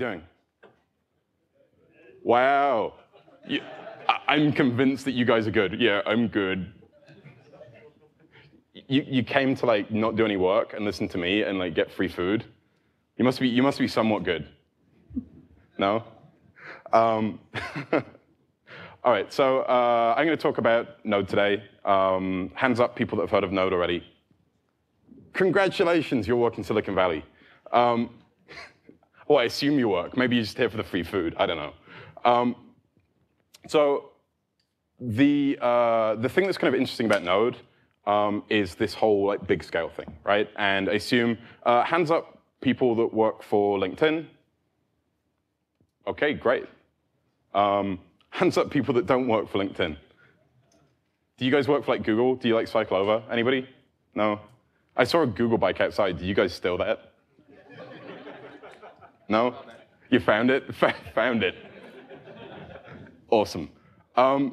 doing? Wow. I'm convinced that you guys are good. Yeah, I'm good. You came to like not do any work and listen to me and like get free food. You must be somewhat good. No? All right, so I'm going to talk about Node today. Hands up, people that have heard of Node already. Congratulations, you're working Silicon Valley. Well, I assume you work. Maybe you're just here for the free food. I don't know. So the thing that's kind of interesting about Node is this whole like big scale thing, right? And I assume hands up, people that work for LinkedIn. OK, great. Hands up, people that don't work for LinkedIn. Do you guys work for like Google? Do you like cycle over? Anybody? No? I saw a Google bike outside. Did you guys steal that? No? You found it? Found it. Awesome. By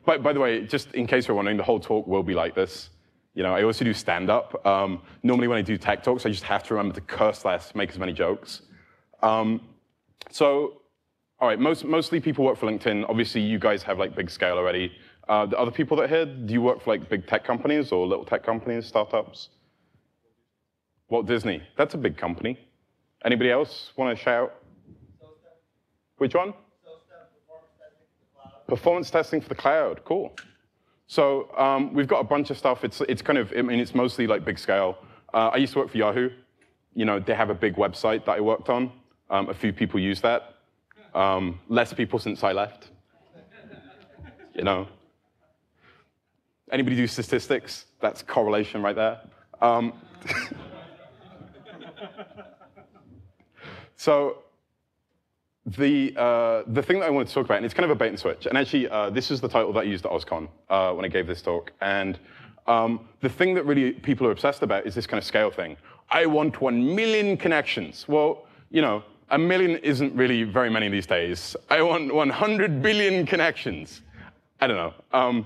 the way, just in case you're wondering, the whole talk will be like this. You know, I also do stand-up. Normally when I do tech talks, I just have to remember to curse less, make as many jokes. So, all right, mostly people work for LinkedIn. Obviously, you guys have like big scale already. The other people that are here, do you work for like big tech companies or little tech companies, startups? Walt Disney, that's a big company. Anybody else want to shout? Which one? Performance testing for the cloud, cool. So we've got a bunch of stuff. It's kind of, I mean, it's mostly like big scale. I used to work for Yahoo. You know, they have a big website that I worked on. A few people use that. Less people since I left. You know. Anybody do statistics? That's correlation right there. So the thing that I wanted to talk about, and it's kind of a bait and switch, and actually this is the title that I used at OSCON when I gave this talk, and the thing that really people are obsessed about is this kind of scale thing. I want 1 million connections. Well, you know, 1 million isn't really very many these days. I want 100 billion connections. I don't know.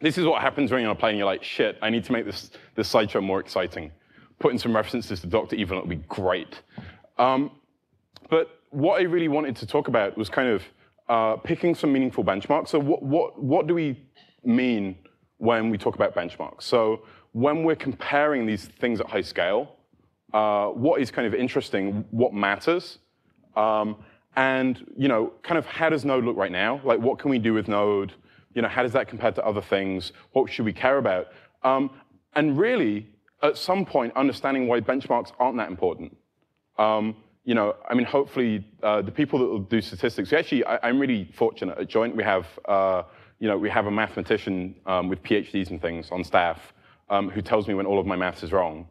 This is what happens when you're on a plane. You're like, shit, I need to make this slideshow more exciting. Put in some references to Dr. Evil, it'll be great. But what I really wanted to talk about was kind of picking some meaningful benchmarks. So what do we mean when we talk about benchmarks? So when we're comparing these things at high scale, what is kind of interesting, what matters, and you know, kind of how does Node look right now? Like, what can we do with Node? You know, how does that compare to other things? What should we care about? And really, at some point, understanding why benchmarks aren't that important. You know, I mean, hopefully, the people that will do statistics. Actually, I'm really fortunate at Joint. We have, you know, we have a mathematician with PhDs and things on staff who tells me when all of my maths is wrong,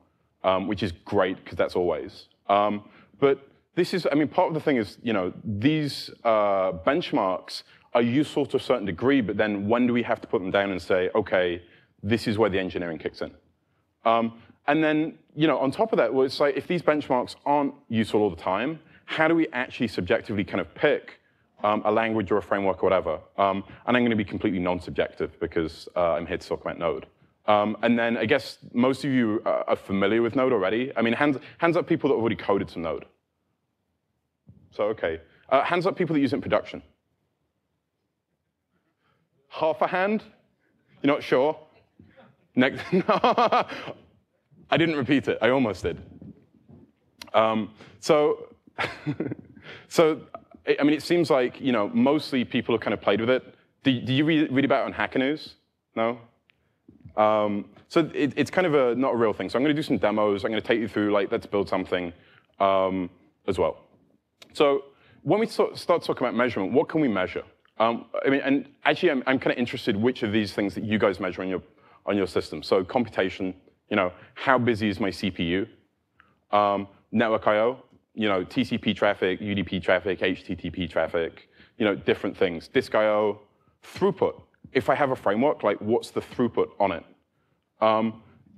which is great because that's always. But this is, I mean, part of the thing is, you know, these benchmarks are useful to a certain degree, but then when do we have to put them down and say, okay, this is where the engineering kicks in? And then, you know, on top of that, well, it's like if these benchmarks aren't useful all the time, how do we actually subjectively kind of pick a language or a framework or whatever? And I'm going to be completely non-subjective because I'm here to talk about Node. And then I guess most of you are familiar with Node already. I mean, hands up people that have already coded some Node. So, OK. Hands up people that use it in production. Half a hand? You're not sure? Next. I didn't repeat it. I almost did. So I mean, it seems like, you know, mostly people have kind of played with it. Do you read about it on Hacker News? No? So it's kind of not a real thing. So I'm going to do some demos. I'm going to take you through, like, let's build something as well. So when we start talking about measurement, what can we measure? I mean, and actually, I'm kind of interested which of these things that you guys measure on your system. So computation, you know, how busy is my CPU? Network I/O, you know, TCP traffic, UDP traffic, HTTP traffic, you know, different things. Disk I/O, throughput. If I have a framework, like, what's the throughput on it?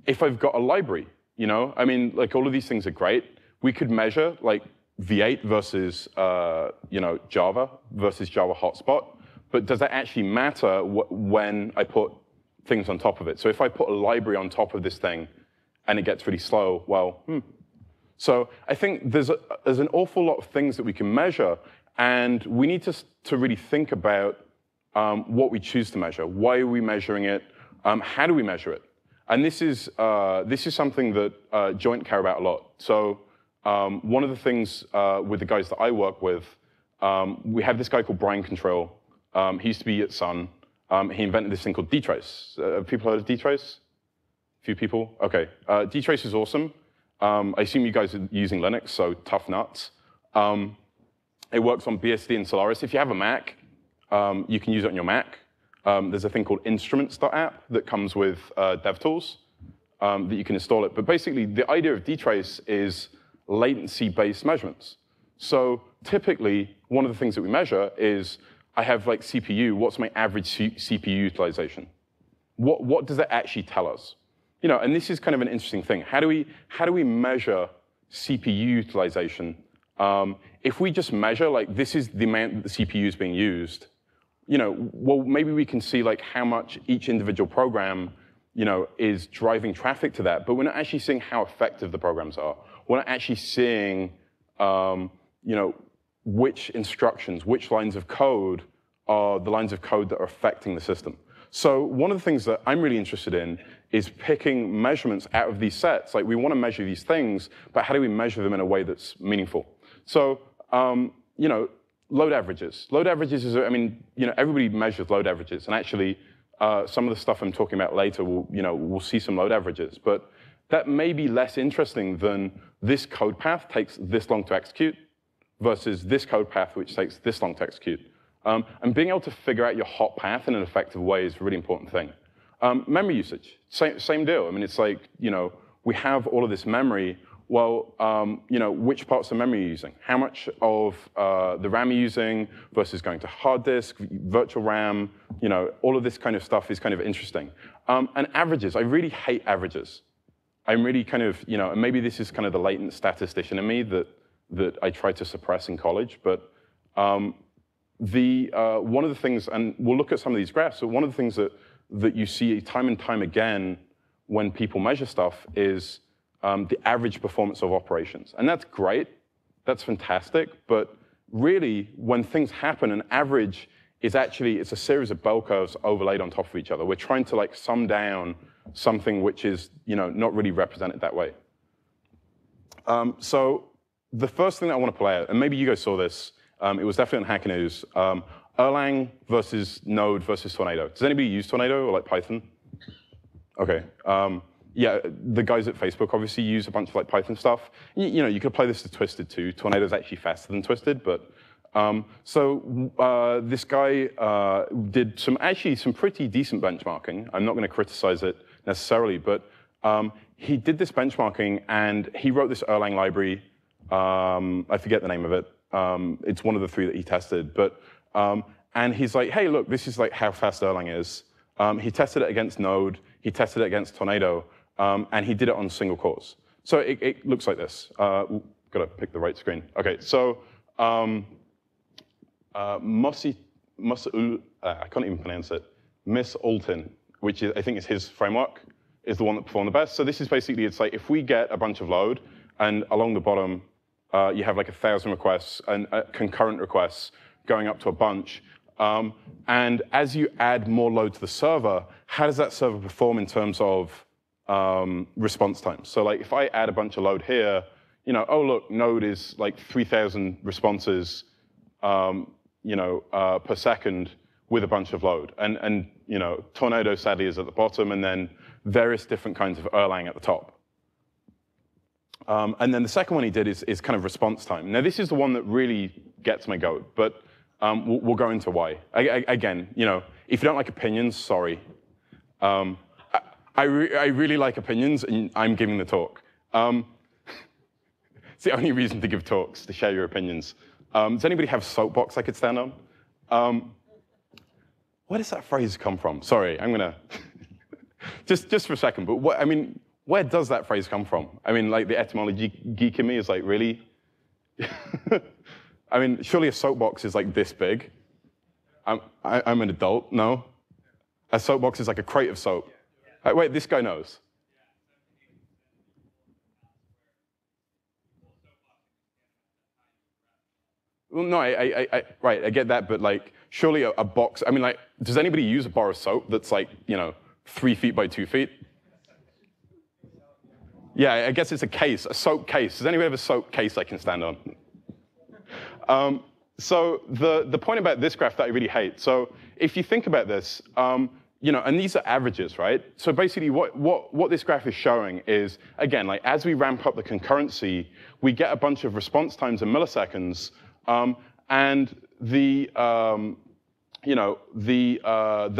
If I've got a library, you know, I mean, like, all of these things are great. We could measure, like, V8 versus, you know, Java versus Java Hotspot. But does that actually matter when I put things on top of it? So if I put a library on top of this thing and it gets really slow, well, So I think there's an awful lot of things that we can measure, and we need to really think about what we choose to measure. Why are we measuring it? How do we measure it? And this is something that Joint care about a lot. So one of the things with the guys that I work with, we have this guy called Brian Control. He used to be at Sun. He invented this thing called dtrace. Have people heard of dtrace? A few people? OK. Dtrace is awesome. I assume you guys are using Linux, so tough nuts. It works on BSD and Solaris. If you have a Mac, you can use it on your Mac. There's a thing called instruments.app that comes with DevTools that you can install it. But basically, the idea of dtrace is latency-based measurements. So typically, one of the things that we measure is, I have like CPU, what's my average CPU utilization? What does that actually tell us? You know, and this is kind of an interesting thing. How do we measure CPU utilization? If we just measure, like, this is the amount that the CPU is being used, you know, well, maybe we can see like how much each individual program, you know, is driving traffic to that, but we're not actually seeing how effective the programs are. We're not actually seeing, you know, which instructions, which lines of code are the lines of code that are affecting the system. So one of the things that I'm really interested in is picking measurements out of these sets. Like, we want to measure these things, but how do we measure them in a way that's meaningful? So, you know, load averages. Load averages is, I mean, you know, everybody measures load averages, and actually, some of the stuff I'm talking about later, we'll see some load averages, but that may be less interesting than this code path takes this long to execute versus this code path which takes this long to execute. And being able to figure out your hot path in an effective way is a really important thing. Memory usage, same deal. I mean, it's like, you know, we have all of this memory. Well, you know, which parts of memory are you using? How much of the RAM are you using versus going to hard disk, virtual RAM? You know, all of this kind of stuff is kind of interesting. And averages, I really hate averages. I'm really kind of, you know, and maybe this is kind of the latent statistician in me that I tried to suppress in college, but one of the things, and we'll look at some of these graphs, but one of the things that you see time and time again when people measure stuff is the average performance of operations. And that's great, that's fantastic, but really, when things happen, an average is actually, it's a series of bell curves overlaid on top of each other. We're trying to like sum down something which is, you know, not really represented that way. So the first thing that I want to play out, and maybe you guys saw this, it was definitely on Hacker News, Erlang versus Node versus Tornado. Does anybody use Tornado or like Python? Okay. Yeah, the guys at Facebook obviously use a bunch of like Python stuff. You know, you could apply this to Twisted too. Tornado's actually faster than Twisted, but so this guy did some pretty decent benchmarking. I'm not going to criticize it necessarily, but he did this benchmarking and he wrote this Erlang library. I forget the name of it. It's one of the three that he tested, but and he's like, hey, look, this is like how fast Erlang is. He tested it against Node. He tested it against Tornado. And he did it on single cores. So it looks like this. Got to pick the right screen. OK, so I can't even pronounce it. Miss Altin, which is, I think is his framework, is the one that performed the best. So this is basically, it's like if we get a bunch of load, and along the bottom, you have like 1,000 requests and concurrent requests going up to a bunch. And as you add more load to the server, how does that server perform in terms of response time? So like if I add a bunch of load here, you know, oh look, Node is like 3,000 responses, you know, per second with a bunch of load. And you know, Tornado sadly is at the bottom, and then various different kinds of Erlang at the top. And then the second one he did is kind of response time. Now this is the one that really gets my goat, but we'll go into why. Again, you know, if you don't like opinions, sorry. I really like opinions, and I'm giving the talk. It's the only reason to give talks, to share your opinions. Does anybody have a soapbox I could stand on? Where does that phrase come from? Sorry, I'm going to... just for a second, but I mean, where does that phrase come from? I mean, like the etymology geek in me is like, really? I mean, surely a soapbox is like this big. I'm an adult, no? A soapbox is like a crate of soap. Wait, this guy knows. Well, no, right, I get that, but like, surely a box, I mean, like, does anybody use a bar of soap that's like, 3 feet by 2 feet? Yeah, I guess it's a case, a soap case. Does anybody have a soap case I can stand on? So the point about this graph that I really hate, so if you think about this, and these are averages, right? So basically what this graph is showing is, again, like as we ramp up the concurrency, we get a bunch of response times in milliseconds, and the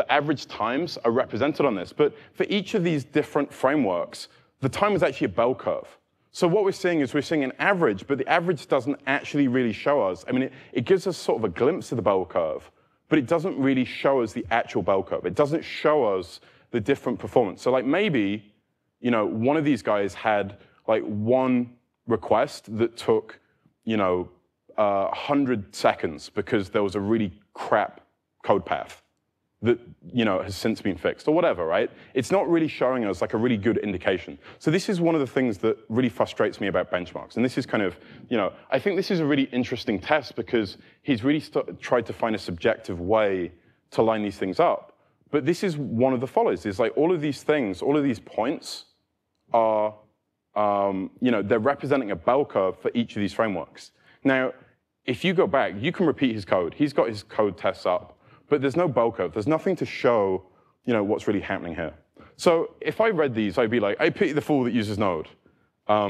average times are represented on this. But for each of these different frameworks, the time is actually a bell curve. So what we're seeing is we're seeing an average, but the average doesn't actually really show us. I mean, it gives us sort of a glimpse of the bell curve, but it doesn't really show us the actual bell curve. It doesn't show us the different performance. So like maybe, one of these guys had like one request that took, 100 seconds because there was a really crap code path that has since been fixed or whatever, right? It's not really showing us like a really good indication. So this is one of the things that really frustrates me about benchmarks. And this is kind of, I think this is a really interesting test because he's really tried to find a subjective way to line these things up. But this is one of the follows, is like all of these things, all of these points are, they're representing a bell curve for each of these frameworks. Now, if you go back, you can repeat his code. He's got his code tests up. But there's no bell curve. There's nothing to show, what's really happening here. So if I read these, I'd be like, I pity the fool that uses Node. I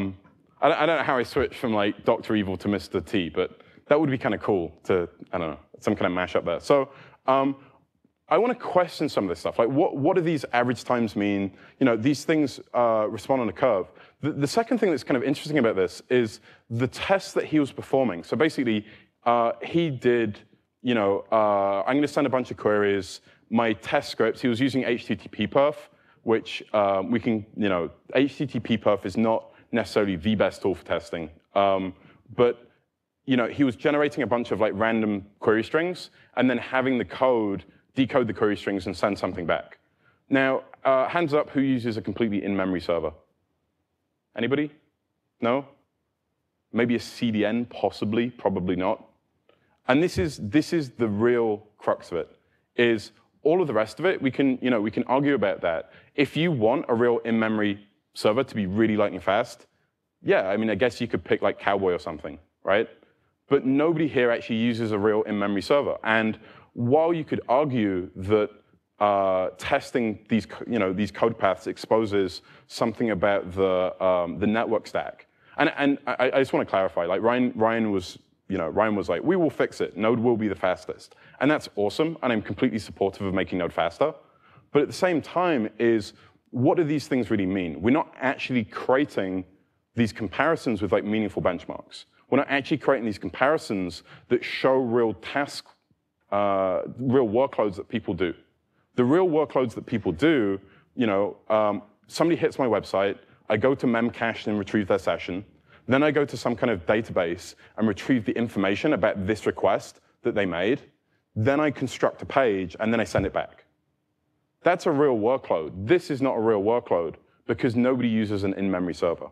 don't know how I switched from like Dr. Evil to Mr. T, but that would be kind of cool to, I don't know, some kind of mashup there. So I want to question some of this stuff. Like, what do these average times mean? These things respond on a curve. The second thing that's kind of interesting about this is the tests that he was performing. So basically, he did, I'm going to send a bunch of queries. My test scripts, he was using HTTP perf, which we can, HTTP perf is not necessarily the best tool for testing. But, he was generating a bunch of like random query strings and then having the code decode the query strings and send something back. Now, hands up, who uses a completely in-memory server? Anybody? No? Maybe a CDN, possibly, probably not. And this is the real crux of it, is all of the rest of it, we can argue about that. If you want a real in-memory server to be really lightning fast, yeah, I mean, I guess you could pick like Cowboy or something, right? But nobody here actually uses a real in-memory server. And while you could argue that testing these code paths exposes something about the network stack, and I just want to clarify, like Ryan was like, we will fix it. Node will be the fastest. And that's awesome, and I'm completely supportive of making Node faster. But at the same time what do these things really mean? We're not actually creating these comparisons with like meaningful benchmarks. We're not actually creating these comparisons that show real real workloads that people do. The real workloads that people do, somebody hits my website, I go to Memcache and retrieve their session. Then I go to some kind of database and retrieve the information about this request that they made. Then I construct a page, and then I send it back. That's a real workload. This is not a real workload because nobody uses an in-memory server.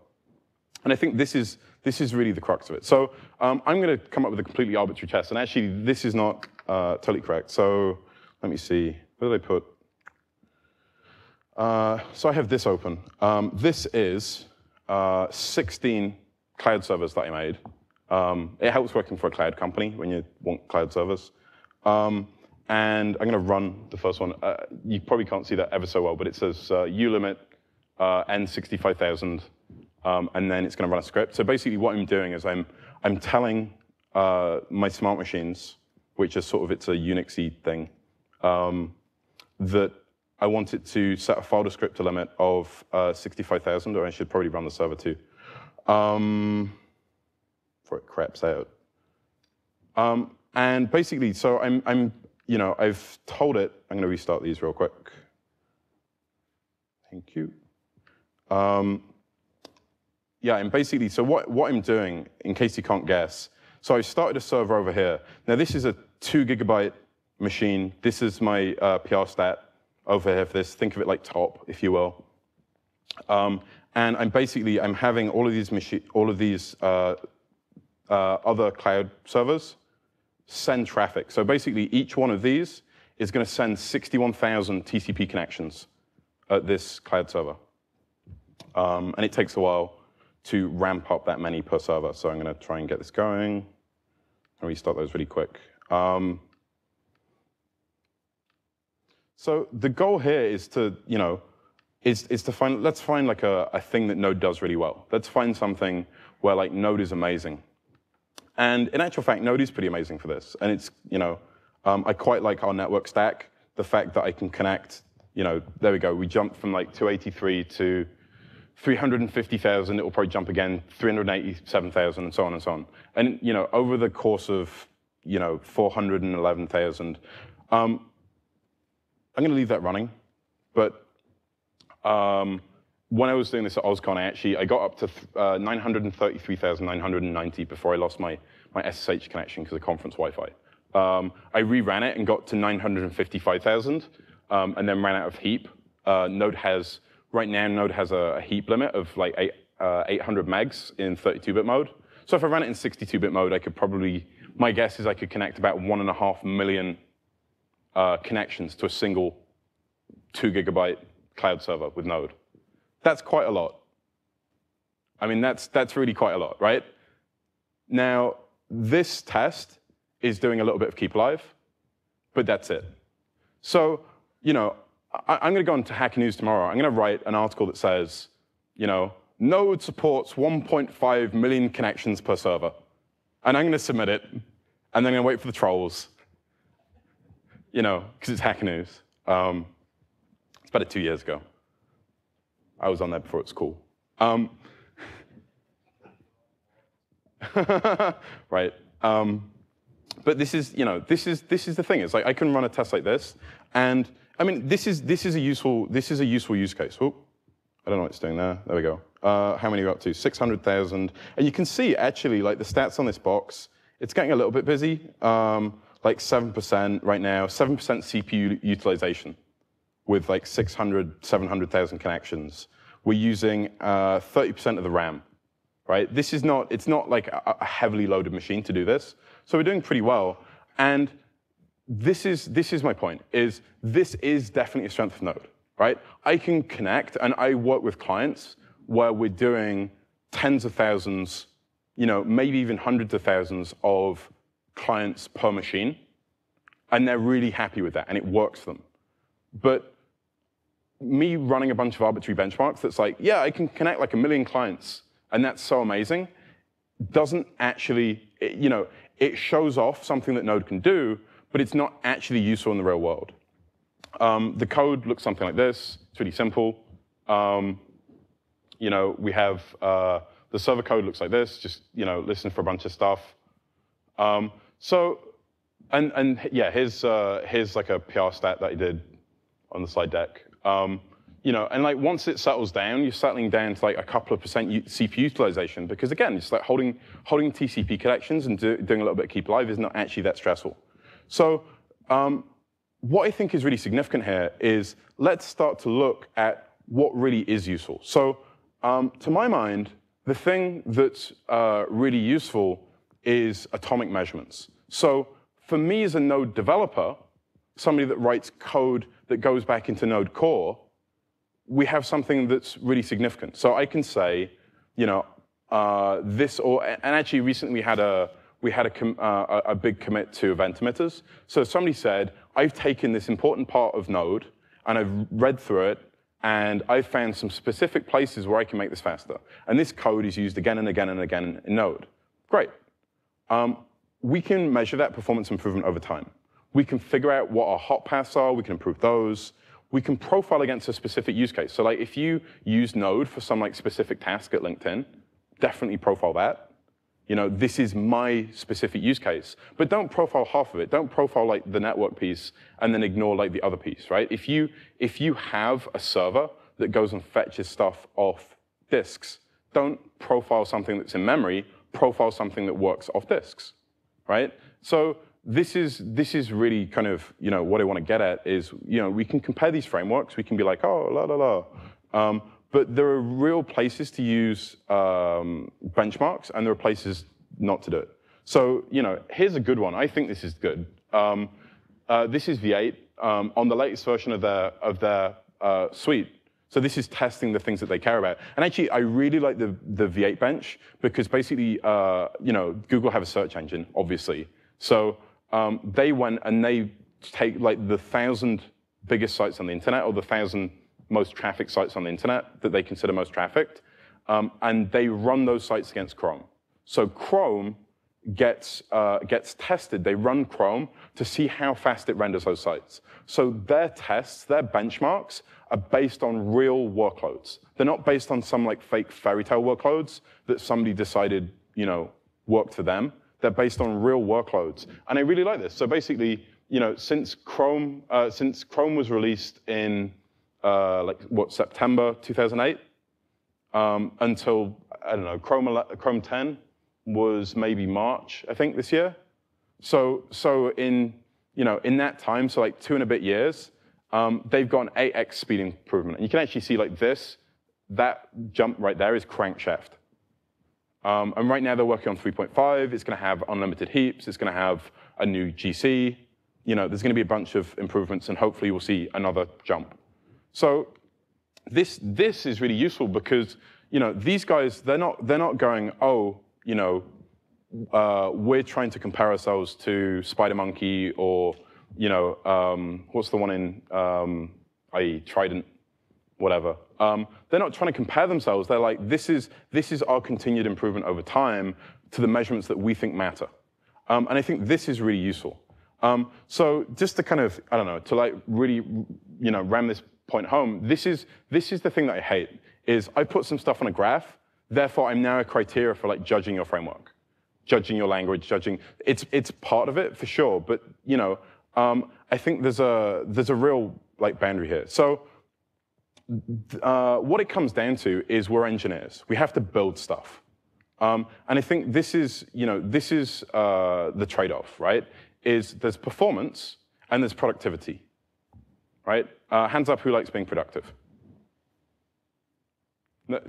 And I think this is really the crux of it. So I'm going to come up with a completely arbitrary test. And actually, this is not totally correct. So let me see. Where did I put? So I have this open. This is 16 cloud servers that I made. It helps working for a cloud company when you want cloud servers. And I'm going to run the first one. You probably can't see that ever so well, but it says ulimit n65,000, and then it's going to run a script. So basically what I'm doing is I'm telling my smart machines, which is sort of, it's a Unixy thing, that I want it to set a file descriptor limit of 65,000, or I should probably run the server too, before it craps out. And basically, so I've told it, I'm going to restart these real quick. Thank you. Yeah, and basically, so what I'm doing, in case you can't guess, so I started a server over here. Now, this is a 2 gigabyte machine. This is my PR stat over here for this. Think of it like top, if you will. And I'm having all of these other cloud servers send traffic. So basically, each one of these is going to send 61,000 TCP connections at this cloud server. And it takes a while to ramp up that many per server. So I'm going to try and get this going. I'll restart those really quick. So the goal here is to, is to find, let's find like a thing that Node does really well. Let's find something where like Node is amazing. And in actual fact, Node is pretty amazing for this. And it's, I quite like our network stack. The fact that I can connect, there we go. We jumped from like 283 to 350,000. It will probably jump again, 387,000, and so on and so on. And over the course of 411,000, I'm going to leave that running. But when I was doing this at OSCON, I got up to 933,990 before I lost my SSH connection because of conference Wi-Fi. I reran it and got to 955,000, and then ran out of heap. Right now, Node has a heap limit of like 800 megs in 32-bit mode. So if I ran it in 62-bit mode, I could probably, my guess is I could connect about 1.5 million connections to a single 2 GB cloud server with Node. That's quite a lot. I mean, that's really quite a lot, right? Now, this test is doing a little bit of keep alive, but that's it. So, I'm going to go into Hacker News tomorrow. I'm going to write an article that says, Node supports 1.5 million connections per server. And I'm going to submit it, and then I'm going to wait for the trolls, because it's Hacker News. It's about 2 years ago. I was on there before it was cool. Right. But this is the thing. It's like I can run a test like this, and I mean this is a useful use case. Oh, I don't know what it's doing there. There we go. How many are we up to? 600,000. And you can see actually like the stats on this box. It's getting a little bit busy. Like 7% right now. 7% CPU utilization with like 600, 700,000 connections. We're using 30% of the RAM. Right? It's not like a heavily loaded machine to do this. So we're doing pretty well. And this is my point, is this is definitely a strength of Node, right? I can connect, and I work with clients where we're doing tens of thousands, maybe even hundreds of thousands of clients per machine, and they're really happy with that, and it works for them. But me running a bunch of arbitrary benchmarks that's like, yeah, I can connect like 1 million clients, and that's so amazing, doesn't actually, it shows off something that Node can do, but it's not actually useful in the real world. The code looks something like this. It's really simple. We have the server code looks like this. Just listen for a bunch of stuff. Yeah, here's like a PR stat that I did on the slide deck. And like once it settles down, you're settling down to like a couple of percent CPU utilization because again, it's like holding TCP connections and doing a little bit of keep alive is not actually that stressful. So what I think is really significant here is let's start to look at what really is useful. So to my mind, the thing that's really useful is atomic measurements. So for me as a Node developer, somebody that writes code that goes back into Node core, we have something that's really significant. So I can say, this, and actually recently we had a big commit to event emitters. So somebody said, I've taken this important part of Node, and I've read through it, and I've found some specific places where I can make this faster. And this code is used again and again and again in Node. Great. We can measure that performance improvement over time. We can figure out what our hot paths are. We can improve those. We can profile against a specific use case. So like if you use Node for some like specific task at LinkedIn, definitely profile that. This is my specific use case. But don't profile half of it. Don't profile like the network piece and then ignore like the other piece, right? If you have a server that goes and fetches stuff off disks, don't profile something that's in memory, profile something that works off disks, right? So this is really kind of what I want to get at is we can compare these frameworks. We can be like, oh, la la la. But there are real places to use benchmarks, and there are places not to do it. So, here's a good one. I think this is good. This is V8 on the latest version of their suite. So this is testing the things that they care about. And actually, I really like the V8 bench because basically, Google have a search engine, obviously. So they went and they take like the 1,000 biggest sites on the internet or the 1,000 most trafficked sites on the internet that they consider most trafficked, and they run those sites against Chrome. So Chrome gets tested. They run Chrome to see how fast it renders those sites. So their tests, their benchmarks, are based on real workloads. They're not based on some like fake fairy tale workloads that somebody decided, worked for them. They're based on real workloads, and I really like this. So basically, since Chrome was released in September 2008, until I don't know, Chrome 10 was maybe March, I think, this year. So in that time, so like 2 and a bit years, they've got an 8x speed improvement. And you can actually see like that jump right there is crankshaft. And right now they're working on 3.5. It's going to have unlimited heaps. It's going to have a new GC. There's going to be a bunch of improvements, and hopefully we'll see another jump. So this is really useful because these guys, they're not going, oh, we're trying to compare ourselves to SpiderMonkey or what's the one in i.e. Trident, whatever. They're not trying to compare themselves. They're like, this is our continued improvement over time to the measurements that we think matter. And I think this is really useful. So just to kind of, I don't know, to like really, ram this point home, this is the thing that I hate, is I put some stuff on a graph, therefore I'm now a criteria for like judging your framework, judging your language, it's part of it for sure, but I think there's a real like boundary here. So what it comes down to is we're engineers. We have to build stuff. And I think this is the trade-off, right? Is there's performance and there's productivity, right? Hands up who likes being productive.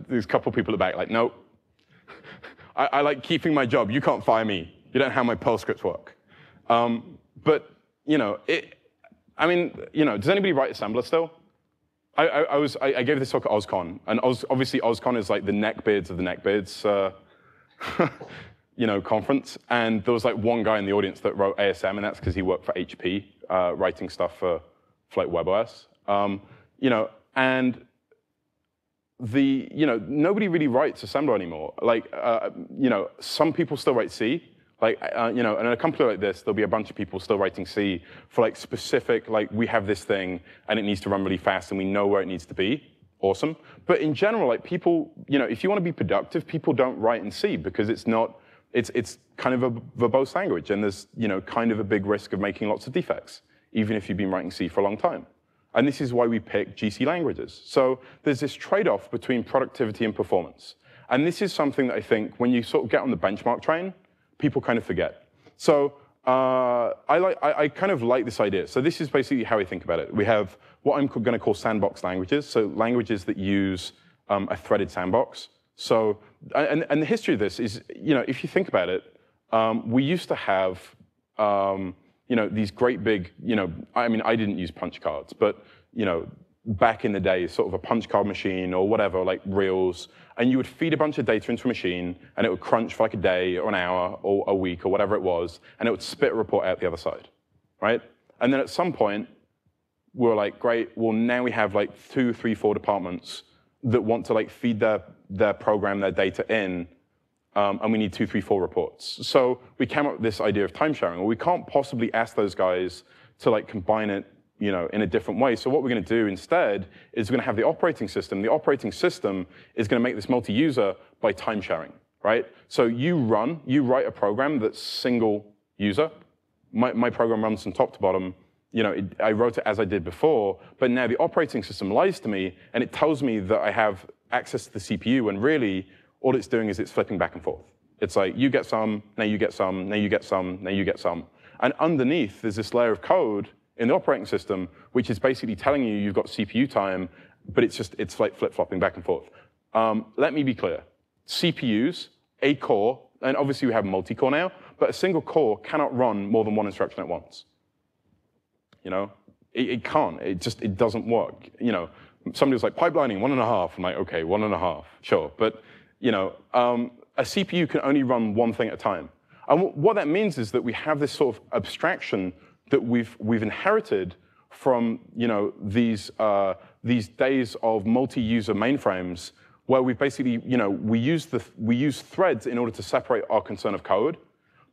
There's a couple people at the back like, nope. I like keeping my job. You can't fire me. You don't know how my Perl scripts work. But does anybody write assembler still? I gave this talk at OSCON, and obviously OSCON is like the neckbeards of the neckbeards, conference. And there was like one guy in the audience that wrote ASM, and that's because he worked for HP, writing stuff for like WebOS. And nobody really writes assembler anymore. Like, some people still write C. Like, and in a company like this, there'll be a bunch of people still writing C for like specific, like we have this thing and it needs to run really fast and we know where it needs to be. Awesome. But in general, like people, if you want to be productive, people don't write in C because it's kind of a verbose language and there's, kind of a big risk of making lots of defects, even if you've been writing C for a long time. And this is why we pick GC languages. So there's this trade-off between productivity and performance. And this is something that I think when you sort of get on the benchmark train, people kind of forget. So I kind of like this idea. So this is basically how I think about it. We have what I'm going to call sandbox languages, so languages that use a threaded sandbox. So, and the history of this is, if you think about it, we used to have, these great big, I didn't use punch cards, but, back in the day, sort of a punch card machine or whatever, like reels, and you would feed a bunch of data into a machine, and it would crunch for like a day or an hour or a week or whatever it was, and it would spit a report out the other side, right? And then at some point, we were like, great, well, now we have like 2, 3, 4 departments that want to like feed their program, their data in, and we need 2, 3, 4 reports. So we came up with this idea of time sharing. Well, we can't possibly ask those guys to like combine it, in a different way. So what we're going to do instead is we're going to have the operating system. The operating system is going to make this multi-user by time sharing, right? So you write a program that's single user. My program runs from top to bottom. I wrote it as I did before, but now the operating system lies to me, and it tells me that I have access to the CPU, when really all it's doing is it's flipping back and forth. It's like, you get some, now you get some, now you get some, now you get some. And underneath, there's this layer of code in the operating system, which is basically telling you you've got CPU time, but it's like flip-flopping back and forth. Let me be clear. CPUs, a core, and obviously we have multi-core now, but a single core cannot run more than one instruction at once. You know, it can't. It doesn't work. You know, somebody was like, pipelining, 1.5. I'm like, okay, 1.5, sure. But, you know, a CPU can only run one thing at a time. And what that means is that we have this sort of abstraction that we've inherited from, you know, these days of multi-user mainframes where we basically, you know, we use threads in order to separate our concern of code.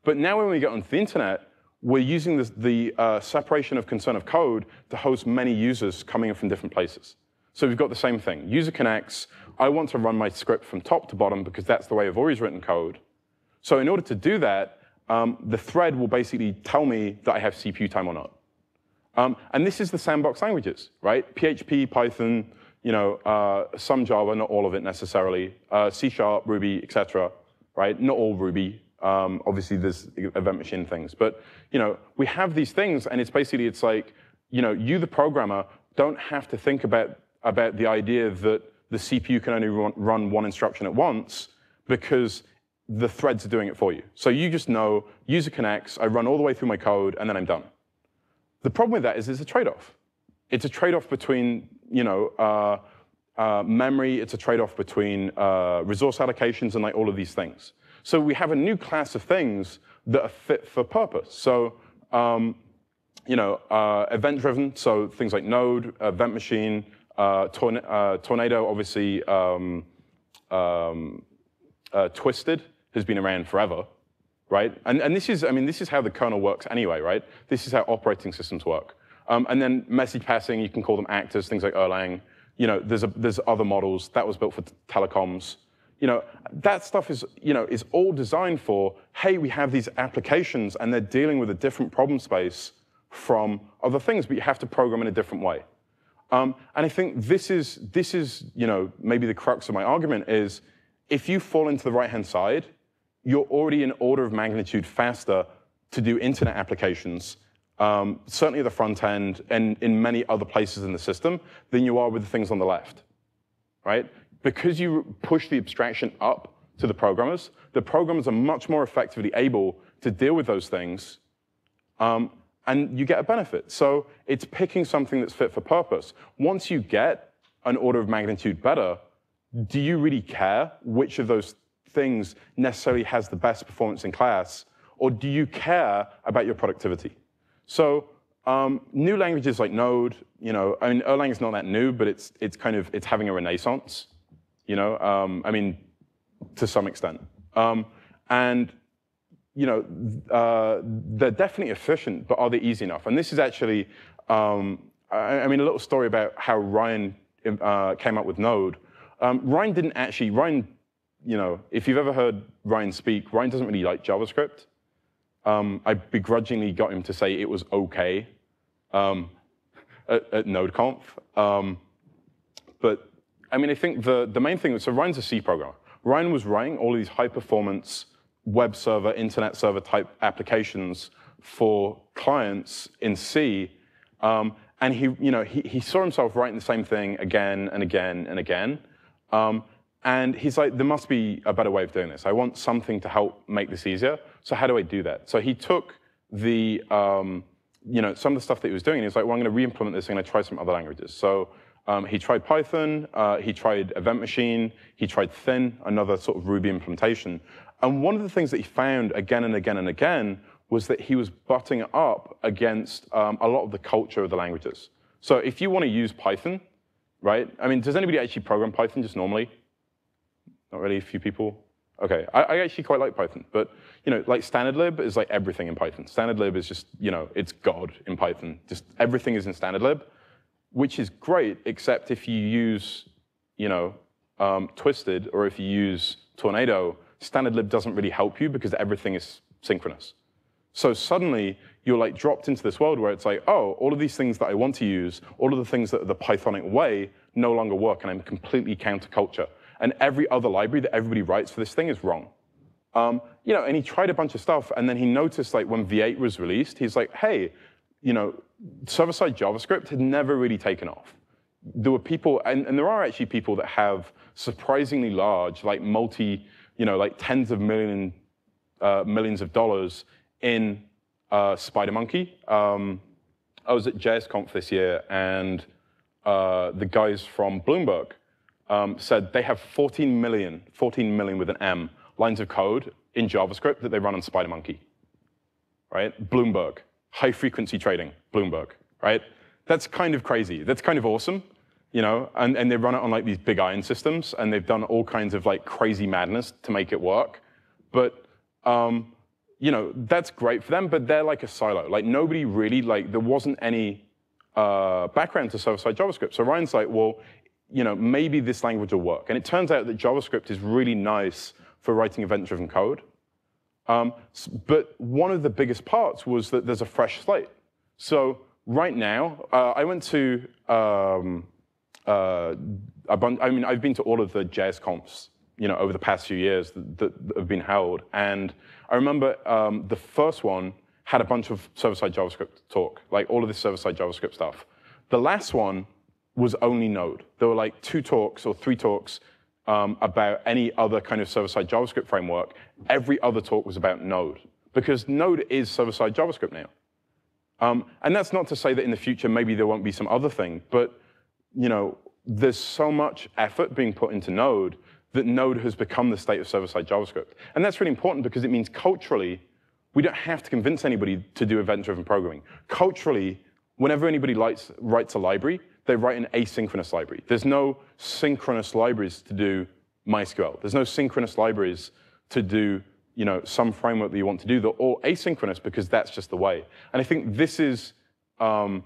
But now when we get onto the internet, we're using the separation of concern of code to host many users coming in from different places. So we've got the same thing. User connects. I want to run my script from top to bottom because that's the way I've always written code. So in order to do that, the thread will basically tell me that I have CPU time or not. And this is the sandbox languages, right? PHP, Python, you know, some Java, not all of it necessarily, C#, Ruby, etc. Right? Not all Ruby. Obviously, there's event machine things, but you know, we have these things, and it's like, you know, you the programmer don't have to think about the idea that the CPU can only run one instruction at once because the threads are doing it for you. So you just know user connects, I run all the way through my code, and then I'm done. The problem with that is it's a trade-off. It's a trade-off between, you know, memory. It's a trade-off between resource allocations and like all of these things. So we have a new class of things that are fit for purpose. So, you know, event-driven, so things like Node, event machine, Tornado, obviously, Twisted has been around forever, right? And this is, I mean, this is how the kernel works anyway, right? This is how operating systems work. And then message passing, you can call them actors, things like Erlang. You know, there's other models that was built for telecoms. You know, that stuff is, you know, is all designed for, hey, we have these applications and they're dealing with a different problem space from other things, but you have to program in a different way. And I think this is, you know, maybe the crux of my argument is, if you fall into the right-hand side, you're already an order of magnitude faster to do internet applications, certainly at the front end and in many other places in the system, than you are with the things on the left, right? Because you push the abstraction up to the programmers are much more effectively able to deal with those things, and you get a benefit. So it's picking something that's fit for purpose. Once you get an order of magnitude better, do you really care which of those things necessarily has the best performance in class, or do you care about your productivity? So new languages like Node, you know, I mean, Erlang is not that new, but it's having a renaissance. You know, I mean, to some extent. And, you know, they're definitely efficient, but are they easy enough? And this is actually, I mean, a little story about how Ryan came up with Node. Ryan, you know, if you've ever heard Ryan speak, Ryan doesn't really like JavaScript. I begrudgingly got him to say it was okay at NodeConf. But I mean, I think the main thing, so Ryan's a C programmer. Ryan was writing all of these high-performance web server, internet server type applications for clients in C, and he saw himself writing the same thing again and again and again. And he's like, there must be a better way of doing this. I want something to help make this easier. So how do I do that? So he took the, some of the stuff that he was doing, and he was like, well, I'm going to re-implement this, I'm going to try some other languages. So he tried Python, he tried Event Machine, he tried Thin, another sort of Ruby implementation. And one of the things that he found again and again and again was that he was butting up against a lot of the culture of the languages. So if you want to use Python, right? I mean, does anybody actually program Python just normally? Not really, a few people. Okay, I actually quite like Python, but like standardlib is like everything in Python. Standardlib is just, it's God in Python. Just everything is in standardlib, which is great, except if you use, Twisted, or if you use Tornado, standardlib doesn't really help you because everything is synchronous. So suddenly you're like dropped into this world where it's like, oh, all of these things that I want to use, all of the things that are the Pythonic way no longer work, and I'm completely counterculture. And every other library that everybody writes for this thing is wrong. And he tried a bunch of stuff, and then he noticed, like, when V8 was released, he's like, hey, server-side JavaScript had never really taken off. There were people, and there are actually people that have surprisingly large, like like tens of million millions of dollars in SpiderMonkey. I was at JSConf this year, and the guys from Bloomberg said they have 14 million with an M, lines of code in JavaScript that they run on SpiderMonkey, right? Bloomberg, high-frequency trading, Bloomberg, right? That's kind of crazy. That's kind of awesome, you know, and they run it on like these big iron systems, and they've done all kinds of like crazy madness to make it work. But you know, that's great for them, but they're like a silo. Like nobody really, like there wasn't any background to server-side JavaScript. So Ryan's like, well, you know, maybe this language will work. And it turns out that JavaScript is really nice for writing event-driven code. But one of the biggest parts was that there's a fresh slate. So right now, I went to I've been to all of the JS confs, you know, over the past few years that have been held. And I remember the first one had a bunch of server-side JavaScript talk, like all of this server-side JavaScript stuff. The last one was only Node. There were like 2 talks or 3 talks about any other kind of server-side JavaScript framework. Every other talk was about Node, because Node is server-side JavaScript now. And that's not to say that in the future maybe there won't be some other thing, but you know, there's so much effort being put into Node that Node has become the state of server-side JavaScript. And that's really important because it means culturally, we don't have to convince anybody to do event-driven programming. Culturally, whenever anybody writes a library, they write an asynchronous library. There's no synchronous libraries to do MySQL. There's no synchronous libraries to do, you know, some framework that you want to do. They're all asynchronous because that's just the way. And I think this is one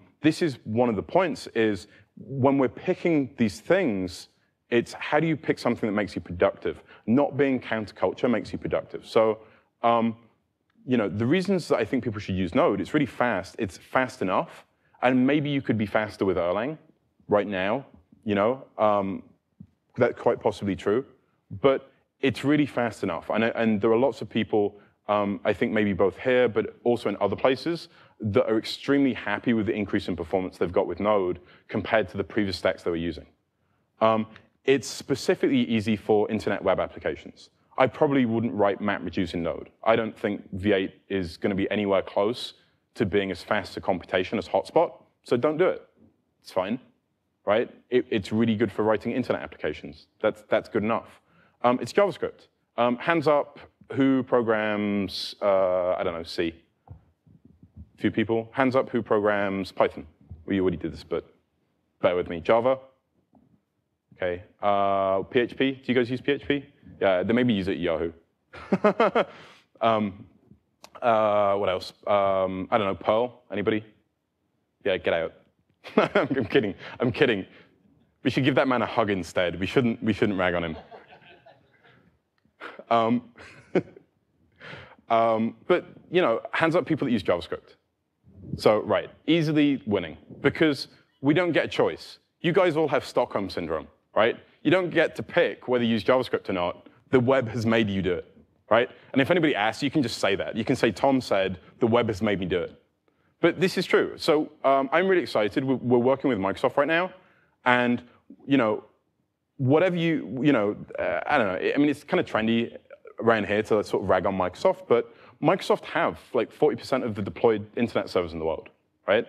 of the points is when we're picking these things, it's how do you pick something that makes you productive? Not being counterculture makes you productive. So, you know, the reasons that I think people should use Node, it's really fast. It's fast enough. And maybe you could be faster with Erlang right now, you know. That's quite possibly true. But it's really fast enough. And there are lots of people, I think maybe both here, but also in other places, that are extremely happy with the increase in performance they've got with Node compared to the previous stacks they were using. It's specifically easy for internet web applications. I probably wouldn't write MapReduce in Node. I don't think V8 is going to be anywhere close to being as fast to computation as Hotspot, so don't do it. It's fine, right? It's really good for writing internet applications. That's good enough. It's JavaScript. Hands up, who programs, I don't know, C? A few people. Hands up, who programs Python? We already did this, but bear with me. Java? Okay. PHP? Do you guys use PHP? Yeah, they maybe use it at Yahoo. What else? I don't know, Perl? Anybody? Yeah, get out. I'm kidding. I'm kidding. We should give that man a hug instead. We shouldn't rag on him. But you know, hands up people that use JavaScript. So right, easily winning because we don't get a choice. You guys all have Stockholm syndrome, right? You don't get to pick whether you use JavaScript or not. The web has made you do it, right? And if anybody asks, you can just say that. You can say, Tom said, the web has made me do it. But this is true. So I'm really excited. We're working with Microsoft right now. And, you know, whatever you know, I don't know. I mean, it's kind of trendy around here to sort of rag on Microsoft. But Microsoft have like 40% of the deployed internet servers in the world, right?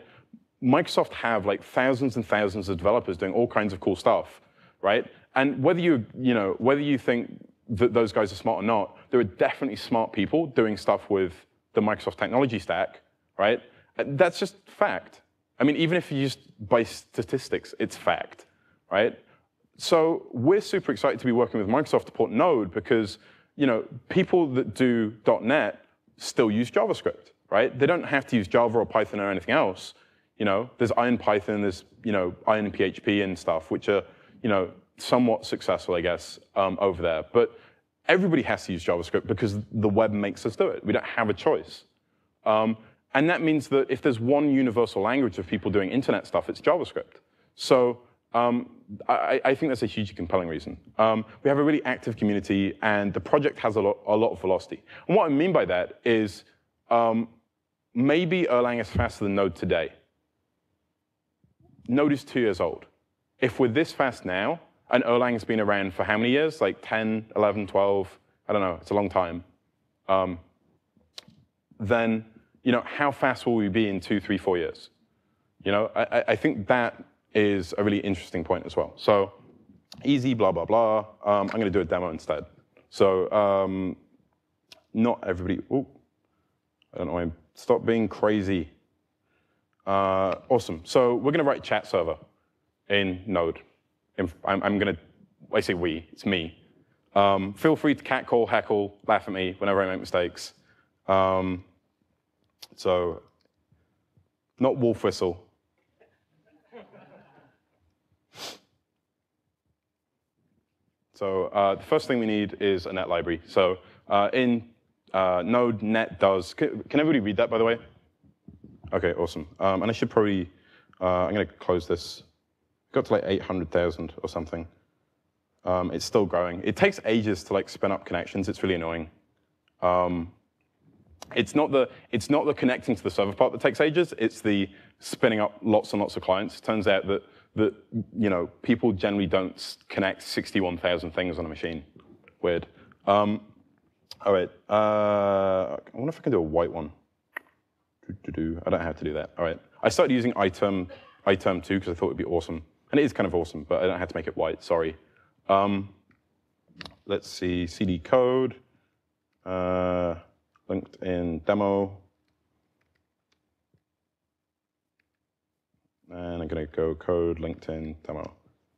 Microsoft have like thousands and thousands of developers doing all kinds of cool stuff, right? And whether whether you think that those guys are smart or not, there are definitely smart people doing stuff with the Microsoft technology stack, right? That's just fact. I mean, even if you just by statistics, it's fact, right? So we're super excited to be working with Microsoft to port Node because, you know, people that do .NET still use JavaScript, right? They don't have to use Java or Python or anything else. You know, there's Iron Python, there's, you know, Iron PHP and stuff, which are, you know, somewhat successful, I guess, over there. But everybody has to use JavaScript because the web makes us do it. We don't have a choice. And that means that if there's one universal language of people doing internet stuff, it's JavaScript. So I think that's a hugely compelling reason. We have a really active community, and the project has a lot of velocity. And what I mean by that is maybe Erlang is faster than Node today. Node is 2 years old. If we're this fast now, and Erlang has been around for how many years? Like 10, 11, 12? I don't know. It's a long time. then how fast will we be in 2, 3, 4 years? I think that is a really interesting point as well. So easy, blah, blah, blah. I'm going to do a demo instead. So not everybody, I don't know why, stop being crazy. Awesome. So we're going to write chat server in Node. I'm going to, I say we, it's me. Feel free to catcall, heckle, laugh at me whenever I make mistakes. So not wolf whistle. So the first thing we need is a net library. So in Node, net does, can everybody read that, by the way? OK, awesome. And I should probably, I'm going to close this. Got to like 800,000 or something. It's still growing. It takes ages to like spin up connections. It's really annoying. It's not the connecting to the server part that takes ages. It's the spinning up lots and lots of clients. It turns out that people generally don't connect 61,000 things on a machine. Weird. All right. I wonder if I can do a white one. I don't have to do that. All right. I started using iTerm 2 because I thought it would be awesome. And it is kind of awesome, but I don't have to make it white. Sorry. Let's see. CD code. LinkedIn demo. And I'm going to go code LinkedIn demo.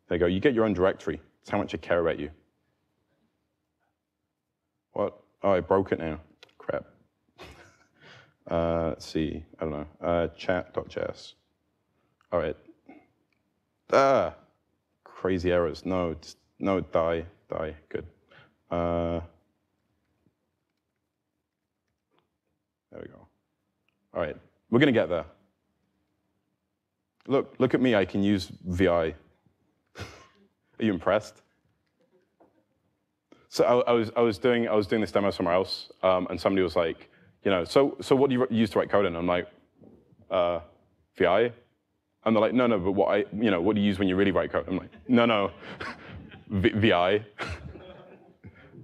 There you go. You get your own directory. That's how much I care about you. What? Oh, I broke it now. Crap. Let's see. I don't know. Chat.js. All right. Crazy errors. No, die. Good. There we go. All right. We're going to get there. Look at me. I can use VI. Are you impressed? So I was doing this demo somewhere else, and somebody was like, so what do you use to write code in? I'm like, VI. And they're like, no, but what do you use when you really write code? I'm like, no, VI.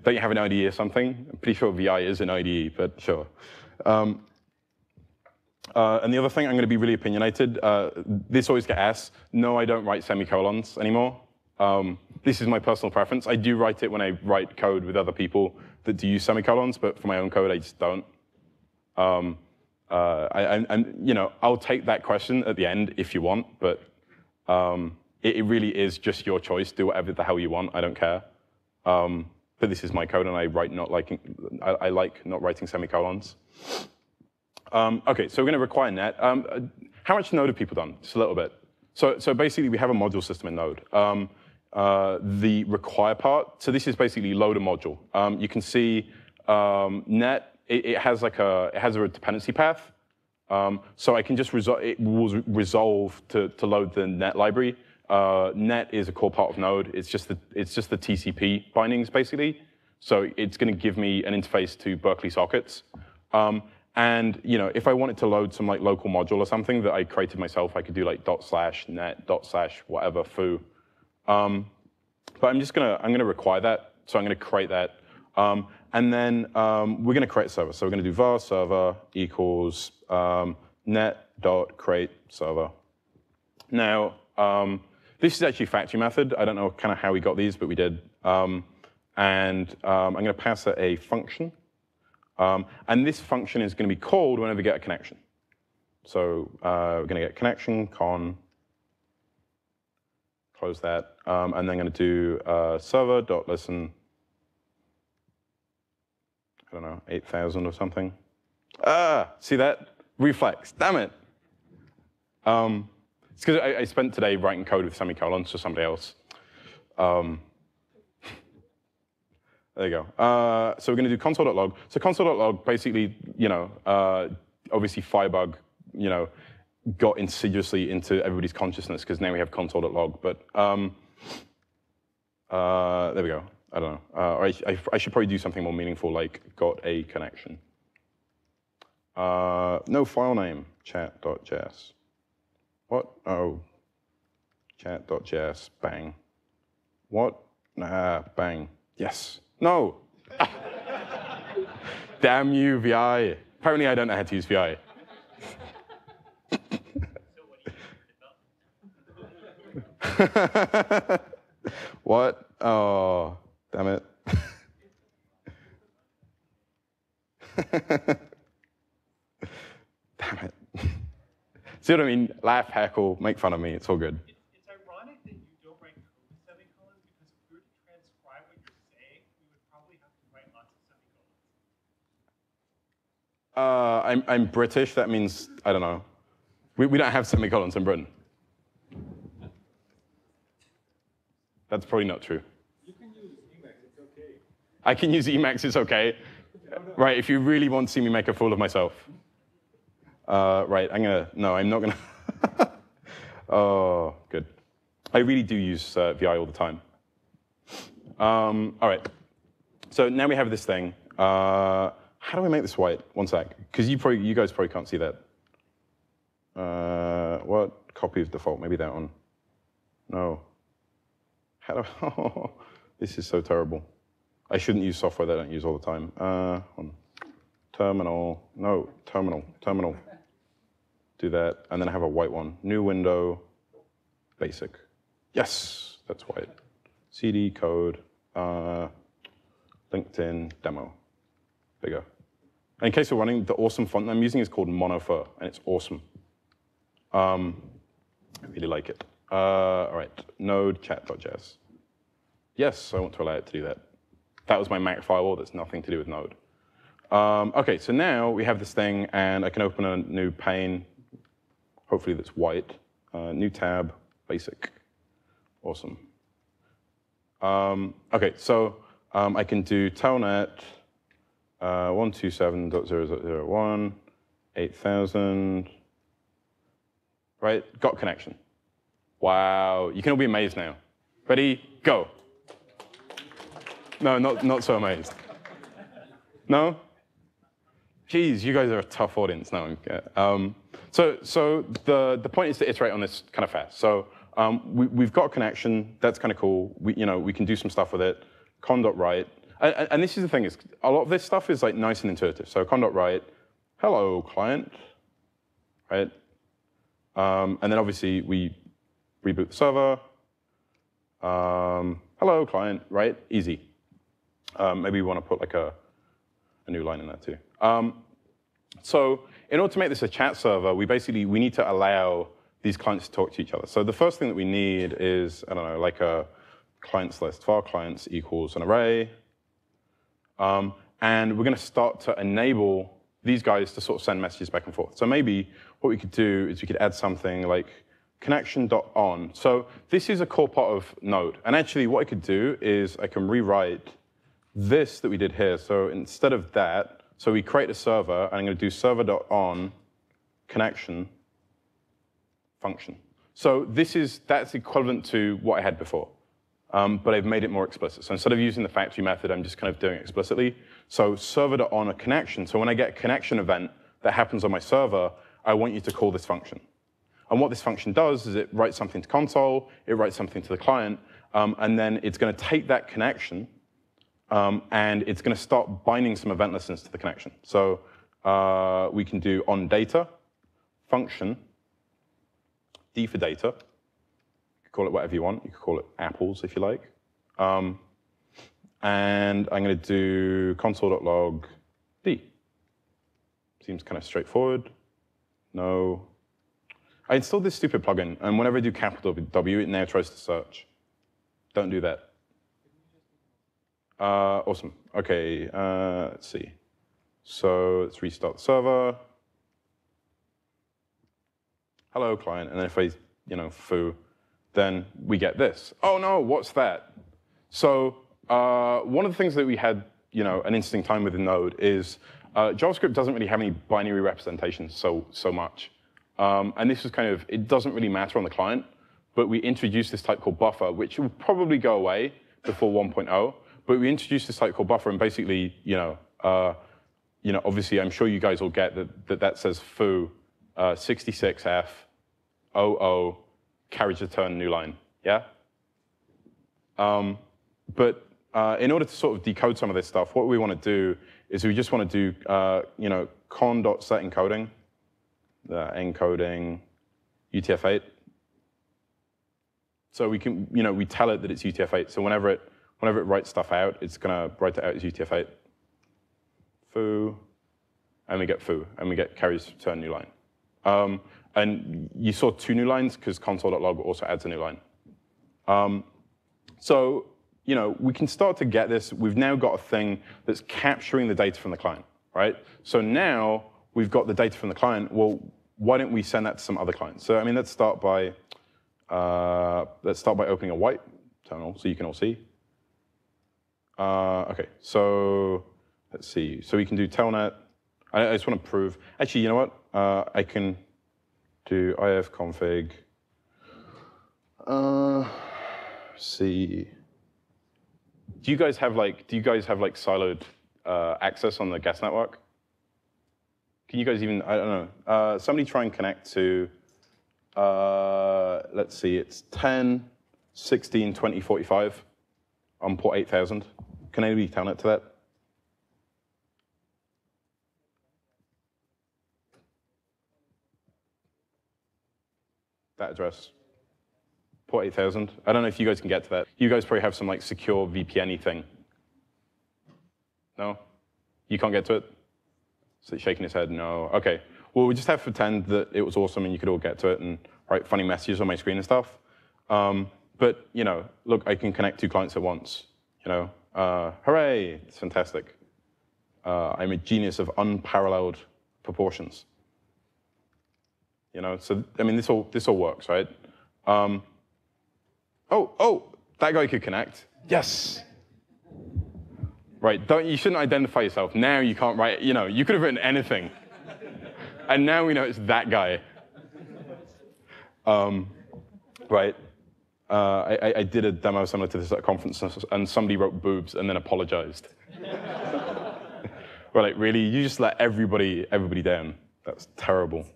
Don't you have an IDE or something? I'm pretty sure VI is an IDE, but sure. And the other thing, I'm going to be really opinionated. This always gets asked. No, I don't write semicolons anymore. This is my personal preference. I do write it when I write code with other people that do use semicolons, but for my own code, I just don't. I'll take that question at the end if you want, but it really is just your choice. Do whatever the hell you want. I don't care. But this is my code, and I like not writing semicolons. OK, so we're going to require net. How much Node have people done? Just a little bit. So basically, we have a module system in Node. The require part, so this is basically load a module. You can see net, it has a dependency path. So I can just it will resolve to load the net library. Net is a core part of Node. It's just the TCP bindings, basically. So it's going to give me an interface to Berkeley sockets. And if I wanted to load some like local module or something that I created myself, I could do like ./net, /whatever foo. But I'm gonna require that. So I'm gonna create that. And then we're gonna create a server. So we're gonna do var server equals net.create server. Now, this is actually a factory method. I don't know kind of how we got these, but we did. And I'm gonna pass it a function. And this function is going to be called whenever we get a connection. So we're going to get connection, con, close that. And then I'm going to do server.listen, I don't know, 8,000 or something. See that? Reflex, damn it. It's because I spent today writing code with semicolons for somebody else. There you go. So we're going to do console.log. So console.log basically, obviously Firebug, got insidiously into everybody's consciousness because now we have console.log. But there we go. I don't know. Or I should probably do something more meaningful, like got a connection. No file name, chat.js. What? Oh, chat.js, bang. What? Bang. Yes. No. Damn you, VI. Apparently, I don't know how to use VI. What? Oh, damn it. Damn it. See what I mean? Laugh, heckle, make fun of me. It's all good. It's ironic that you don't write code with semicolons, because if we were to transcribe what you're saying, we would probably have to write lots of semicolons. I'm British. That means, I don't know. We don't have semicolons in Britain. That's probably not true. You can use Emacs, it's okay. I can use Emacs, it's okay. Right, if you really want to see me make a fool of myself. Right, no, I'm not gonna. Oh, good. I really do use VI all the time. All right, so now we have this thing. How do we make this white? One sec, because you guys probably can't see that. What copy of default? Maybe that one. No. How do, oh, this is so terrible. I shouldn't use software that I don't use all the time. Terminal, no, terminal. Do that, and then I have a white one. New window, basic. Yes, that's white. CD code, LinkedIn demo. There you go. And in case you're running, the awesome font I'm using is called Monofur, and it's awesome. I really like it. All right, node chat.js. Yes, I want to allow it to do that. That was my Mac firewall. That's nothing to do with Node. OK, so now we have this thing, and I can open a new pane, hopefully that's white. New tab, basic. Awesome. OK, so I can do telnet 127.0.0.1, 8000. Right, got connection. Wow, you can all be amazed now. Ready, go. No, not so amazed. No? Geez, you guys are a tough audience. No. So the point is to iterate on this kind of fast. So we've got a connection. That's kind of cool. We can do some stuff with it. Con.write. And this is the thing, is a lot of this stuff is like nice and intuitive. So con.write, hello, client, right? And then obviously we reboot the server. Hello, client, right? Easy. Maybe we want to put like a new line in there too. So in order to make this a chat server, we need to allow these clients to talk to each other. So the first thing that we need is, I don't know, like a clients list. Var clients equals an array. And we're going to start to enable these guys to sort of send messages back and forth. So maybe what we could do is we could add something like connection.on. So this is a core part of Node. And actually what I could do is I can rewrite this that we did here. So instead of that, so we create a server, and I'm going to do server.on connection function. So that's equivalent to what I had before, but I've made it more explicit. So instead of using the factory method, I'm just kind of doing it explicitly. So server.on a connection. So when I get a connection event that happens on my server, I want you to call this function. And what this function does is it writes something to console, it writes something to the client, and then it's going to take that connection, and it's going to start binding some event listens to the connection. So we can do onData, function, D for data. You can call it whatever you want. You can call it apples if you like. And I'm going to do console.log D. Seems kind of straightforward. No. I installed this stupid plugin, and whenever I do capital W, it now tries to search. Don't do that. Awesome. OK, let's see. So let's restart the server. Hello, client. And then if I, foo, then we get this. Oh, no, what's that? So one of the things that we had, an interesting time with in Node is JavaScript doesn't really have any binary representations so much. And this is kind of, it doesn't really matter on the client, but we introduced this type called buffer, which will probably go away before 1.0. But we introduced this type called buffer, and basically, obviously, I'm sure you guys will get that says foo 66F 00 carriage return new line, yeah? But in order to sort of decode some of this stuff, what we want to do is we just want to do con.setEncoding, encoding UTF-8. So we can, we tell it that it's UTF-8. So whenever it writes stuff out, it's going to write it out as UTF-8. Foo, and we get foo, and we get carries to a new line. And you saw 2 new lines because console.log also adds a new line. So we can start to get this. We've now got a thing that's capturing the data from the client, right? So now we've got the data from the client. Well, why don't we send that to some other client? So let's start by opening a white terminal so you can all see. OK, so let's see. So we can do telnet. I just want to prove. Actually, you know what? I can do ifconfig. See. Do you guys have siloed access on the guest network? Can you guys even? I don't know. Somebody try and connect to. Let's see. It's 10, 16, 20, 45 on port 8000. Can anybody telnet to that? That address. Port 8000. I don't know if you guys can get to that. You guys probably have some secure VPN-y thing. No? You can't get to it? So he's shaking his head, no. OK. Well, we just have to pretend that it was awesome and you could all get to it and write funny messages on my screen and stuff. But, look, I can connect 2 clients at once. Hooray, it's fantastic. I'm a genius of unparalleled proportions. So this all works, right? Oh, that guy could connect. Yes. Right, you shouldn't identify yourself. Now you can't write, you could have written anything. And now we know it's that guy. Right. I did a demo similar to this at a conference, and somebody wrote boobs and then apologized. We're like, really? You just let everybody down. That's terrible.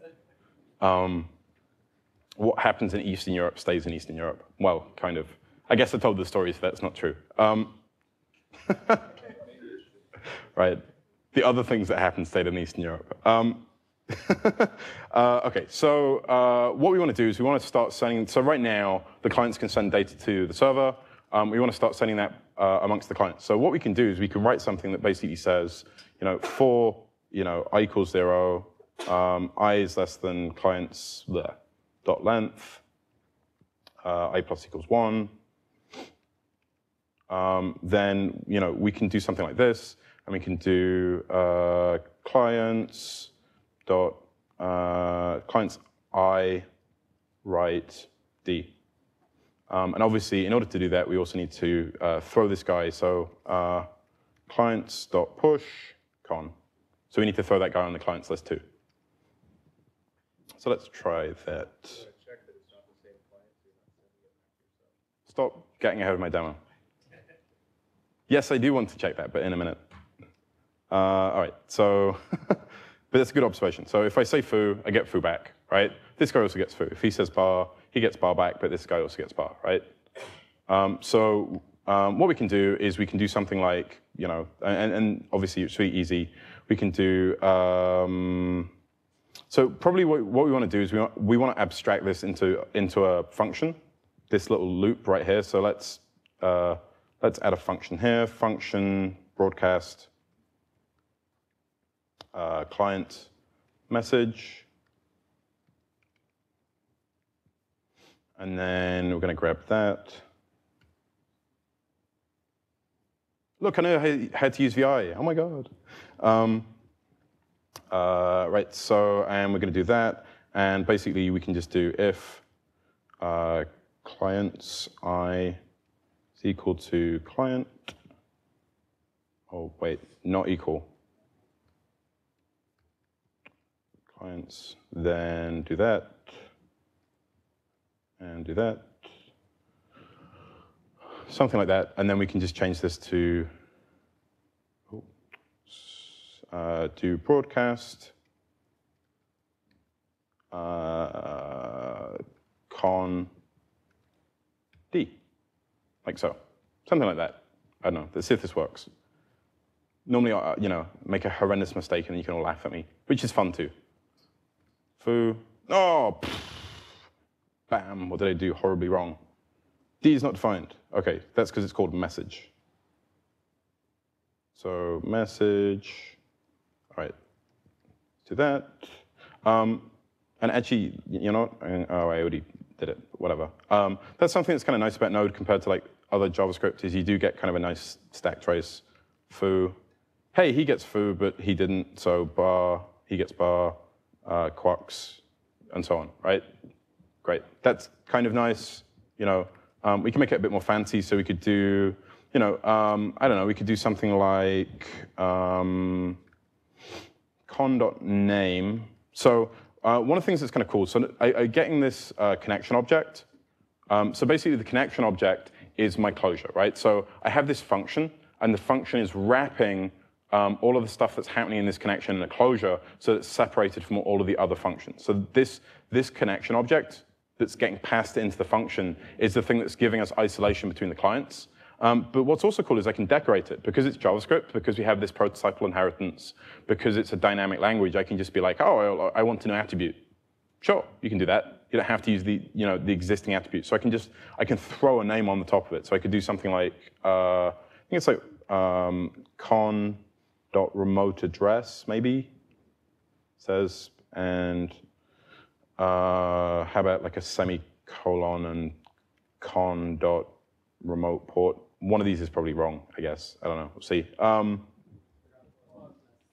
What happens in Eastern Europe stays in Eastern Europe. Well, kind of. I guess I told the story, so that's not true. Right. The other things that happen stayed in Eastern Europe. OK, so what we want to do is we want to start sending. So right now, the clients can send data to the server. We want to start sending that amongst the clients. So what we can do is we can write something that basically says, for I equals 0, I is less than clients dot length, I plus equals 1. Then we can do something like this, and we can do clients dot clients I write D. And obviously, in order to do that, we also need to throw this guy. So clients dot push con. So we need to throw that guy on the clients list too. So let's try that. Stop getting ahead of my demo. Yes, I do want to check that, but in a minute. All right, so, but that's a good observation. So if I say foo, I get foo back, right? This guy also gets foo. If he says bar, he gets bar back, but this guy also gets bar, right? What we can do is we can do something like, and obviously it's really easy. We can do, so probably what we want to do is we want to abstract this into a function, this little loop right here. So let's add a function here, function broadcast client message. And then we're going to grab that. Look, I know how to use VI. Oh, my God. Right, so, and we're going to do that. And basically, we can just do if clients I is equal to client. Oh, wait, not equal. Clients, then do that. And do that. Something like that. And then we can just change this to do broadcast con D, like so. Something like that. I don't know. Let's see if this works. Normally, you know, make a horrendous mistake and you can all laugh at me, which is fun too. Foo. Oh, pff. Bam. What did I do horribly wrong? D is not defined. OK, that's because it's called message. So message. All right, do that. And actually, you know, oh, I already did it. Whatever. That's something that's kind of nice about Node compared to like other JavaScript is you do get kind of a nice stack trace. Foo. Hey, he gets foo, but he didn't. So bar, he gets bar, quux, and so on. Right? Great. That's kind of nice. You know, we can make it a bit more fancy. So we could do, you know, I don't know. We could do something like con.name. So one of the things that's kind of cool. So I'm getting this connection object. So basically, the connection object is my closure, right? So I have this function, and the function is wrapping all of the stuff that's happening in this connection in a closure, so it's separated from all of the other functions. So this connection object that's getting passed into the function is the thing that's giving us isolation between the clients. But what's also cool is I can decorate it. Because it's JavaScript, because we have this prototypal inheritance, because it's a dynamic language, I can just be like, oh, I want to know attribute. Sure, you can do that. You don't have to use the existing attribute. So I can throw a name on the top of it. So I could do something like, I think it's like con.remote address, maybe, says, and how about like a semicolon and con.remote port. One of these is probably wrong, I guess. I don't know. We'll see.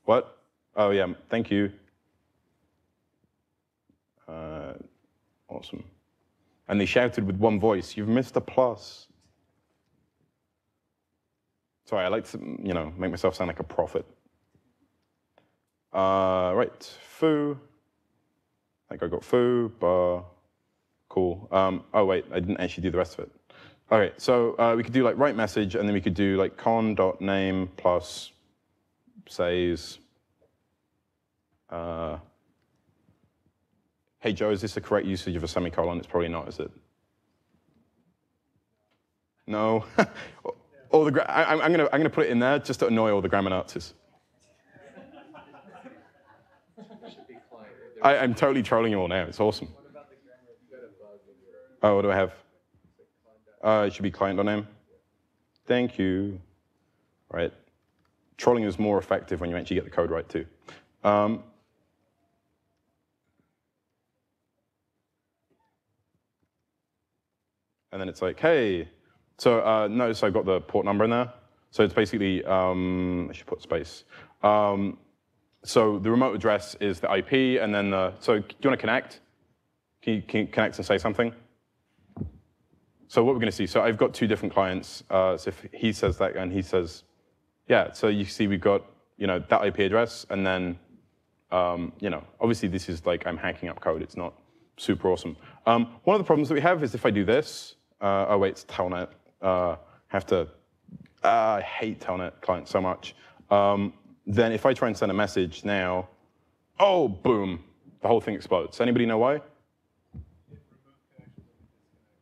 What? Oh, yeah. Thank you. Awesome. And they shouted with one voice, "You've missed a plus." Sorry, I like to, you know, make myself sound like a prophet. Right. Foo. I think I got foo, bar. Cool. Oh, wait. I didn't actually do the rest of it. OK, so we could do like write message, and then we could do like con.name plus says, hey, Joe, is this the correct usage of a semicolon? It's probably not, is it? No. All the I'm gonna put it in there just to annoy all the grammar Nazis. I'm totally trolling you all now. It's awesome. Oh, what do I have? It should be client.name. Thank you. Right. Trolling is more effective when you actually get the code right, too. And then it's like, hey. So notice I've got the port number in there. So it's basically, I should put space. So the remote address is the IP, and then so do you want to connect? Can you connect and say something? So what we're going to see, so I've got two different clients. So if he says that and he says, yeah, so you see we've got, you know, that IP address, and then, you know, obviously this is like I'm hacking up code. It's not super awesome. One of the problems that we have is if I do this, oh wait, it's Telnet. I hate Telnet clients so much. Then if I try and send a message now, oh, boom, the whole thing explodes. Anybody know why?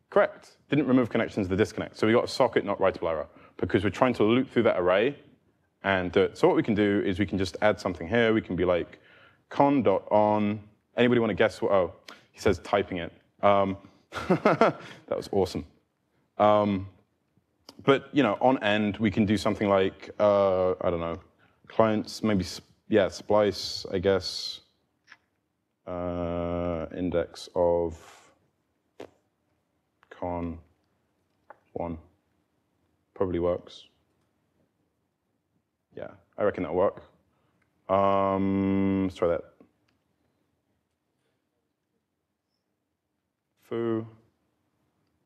Correct. Didn't remove connections to the disconnect. So we got a socket not writable error because we're trying to loop through that array and do it. So what we can do is we can just add something here. We can be like con.on. Anybody want to guess what? Oh, he says typing it. That was awesome. But you know, on end we can do something like I don't know, clients maybe splice I guess index of con 1 probably works. Yeah, I reckon that'll work. Let's try that. Foo,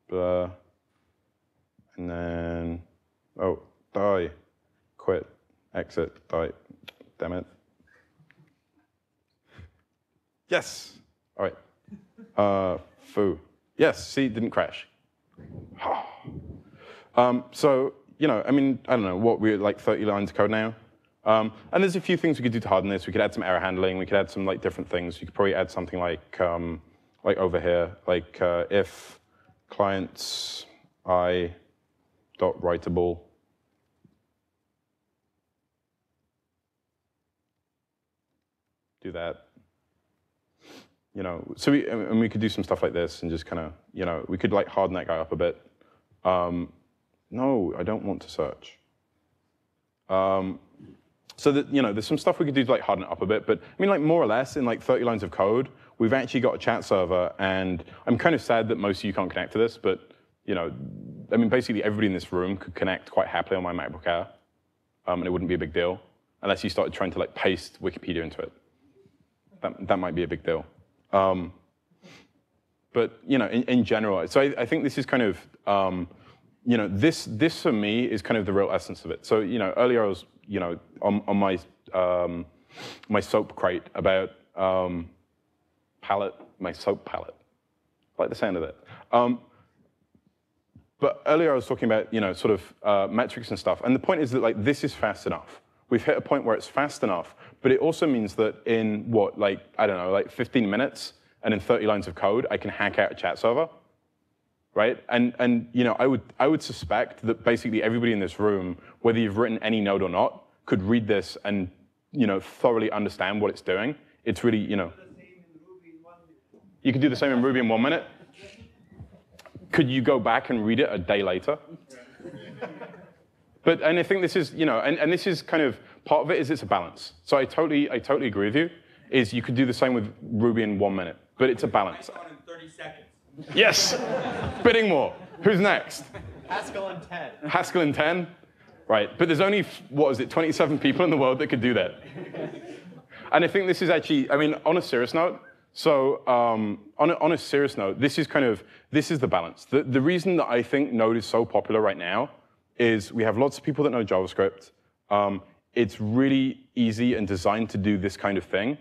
blah, and then oh, die, quit, exit, die. Damn it. Yes. All right. Foo. Yes. See, didn't crash. So you know, I mean, I don't know what we're like 30 lines of code now. And there's a few things we could do to harden this. We could add some error handling. We could add some like different things. You could probably add something like over here, like if clients I dot writable do that. So we could do some stuff like this and just kind of, we could like harden that guy up a bit. No, I don't want to search. So that, there's some stuff we could do to like harden it up a bit, but I mean, like more or less in like 30 lines of code, we've actually got a chat server, and I'm kind of sad that most of you can't connect to this, but I mean, basically everybody in this room could connect quite happily on my MacBook Air, and it wouldn't be a big deal unless you started trying to like paste Wikipedia into it. That might be a big deal. But in general, so I think this is kind of this for me is kind of the real essence of it. So earlier I was on my my soap crate about my soap palette. I like the sound of it. But earlier I was talking about sort of metrics and stuff, and the point is that like this is fast enough. We've hit a point where it's fast enough, but it also means that in I don't know, like 15 minutes and in 30 lines of code, I can hack out a chat server, right? And I would suspect that basically everybody in this room, whether you've written any Node or not, could read this and thoroughly understand what it's doing. It's really You could do the same in Ruby in 1 minute. Could you go back and read it a day later? And I think this is, and this is kind of, part of it is it's a balance. So I totally agree with you, is you could do the same with Ruby in 1 minute, but it's a balance. Python in 30 seconds. Yes, bidding war. Who's next? Haskell in 10. Haskell in 10? Right, but there's only, 27 people in the world that could do that. And I think this is actually, I mean, on a serious note, so on a serious note, this is the balance. The reason that I think Node is so popular right now is we have lots of people that know JavaScript. It's really easy and designed to do this kind of thing.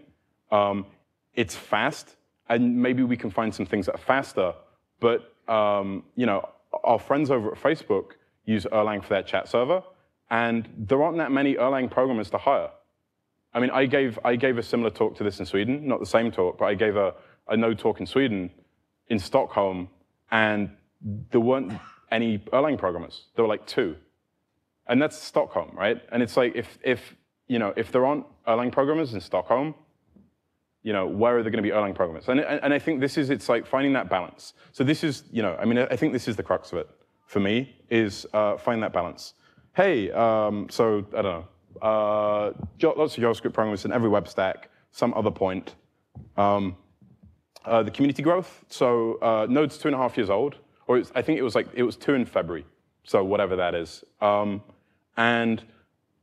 It's fast, and maybe we can find some things that are faster, but our friends over at Facebook use Erlang for their chat server, and there aren't that many Erlang programmers to hire. I mean, I gave a similar talk to this in Sweden, not the same talk, but I gave a Node talk in Sweden, in Stockholm, and there weren't any Erlang programmers. There were like 2. And that's Stockholm, right? And it's like, if there aren't Erlang programmers in Stockholm, where are there going to be Erlang programmers? And I think it's like finding that balance. So this is, I mean, I think this is the crux of it for me, is find that balance. Hey, so I don't know. Lots of JavaScript programmers in every web stack, some other point. The community growth, so Node's 2.5 years old, or I think it was 2 in February, so whatever that is. And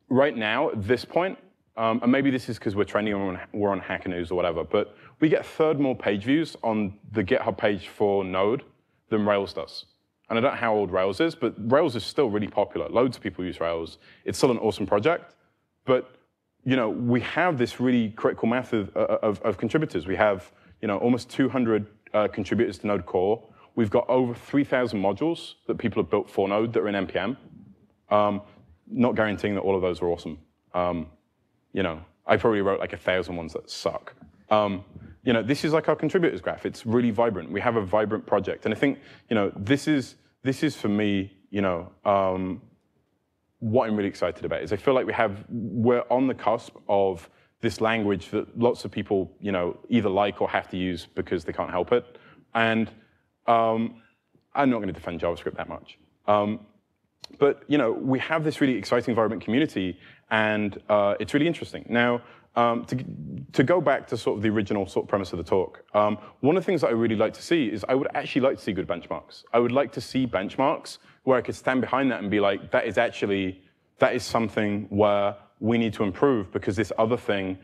right now, at this point, and maybe this is because we're trending and we're on Hacker News or whatever, but we get 1/3 more page views on the GitHub page for Node than Rails does. And I don't know how old Rails is, but Rails is still really popular. Loads of people use Rails. It's still an awesome project. But we have this really critical mass of contributors. We have almost 200 contributors to Node Core. We've got over 3,000 modules that people have built for Node that are in NPM. Not guaranteeing that all of those are awesome. I probably wrote like 1,000 ones that suck. This is like our contributors graph. It's really vibrant. We have a vibrant project, and I think this is for me what I'm really excited about is I feel like we're on the cusp of this language that lots of people, either like or have to use because they can't help it. And I'm not going to defend JavaScript that much. But we have this really exciting, vibrant community, and it's really interesting. Now, to go back to sort of the original sort of premise of the talk, one of the things that I really like to see is I would actually like to see good benchmarks. I would like to see benchmarks where I could stand behind that and be like, that is something where we need to improve because this other thing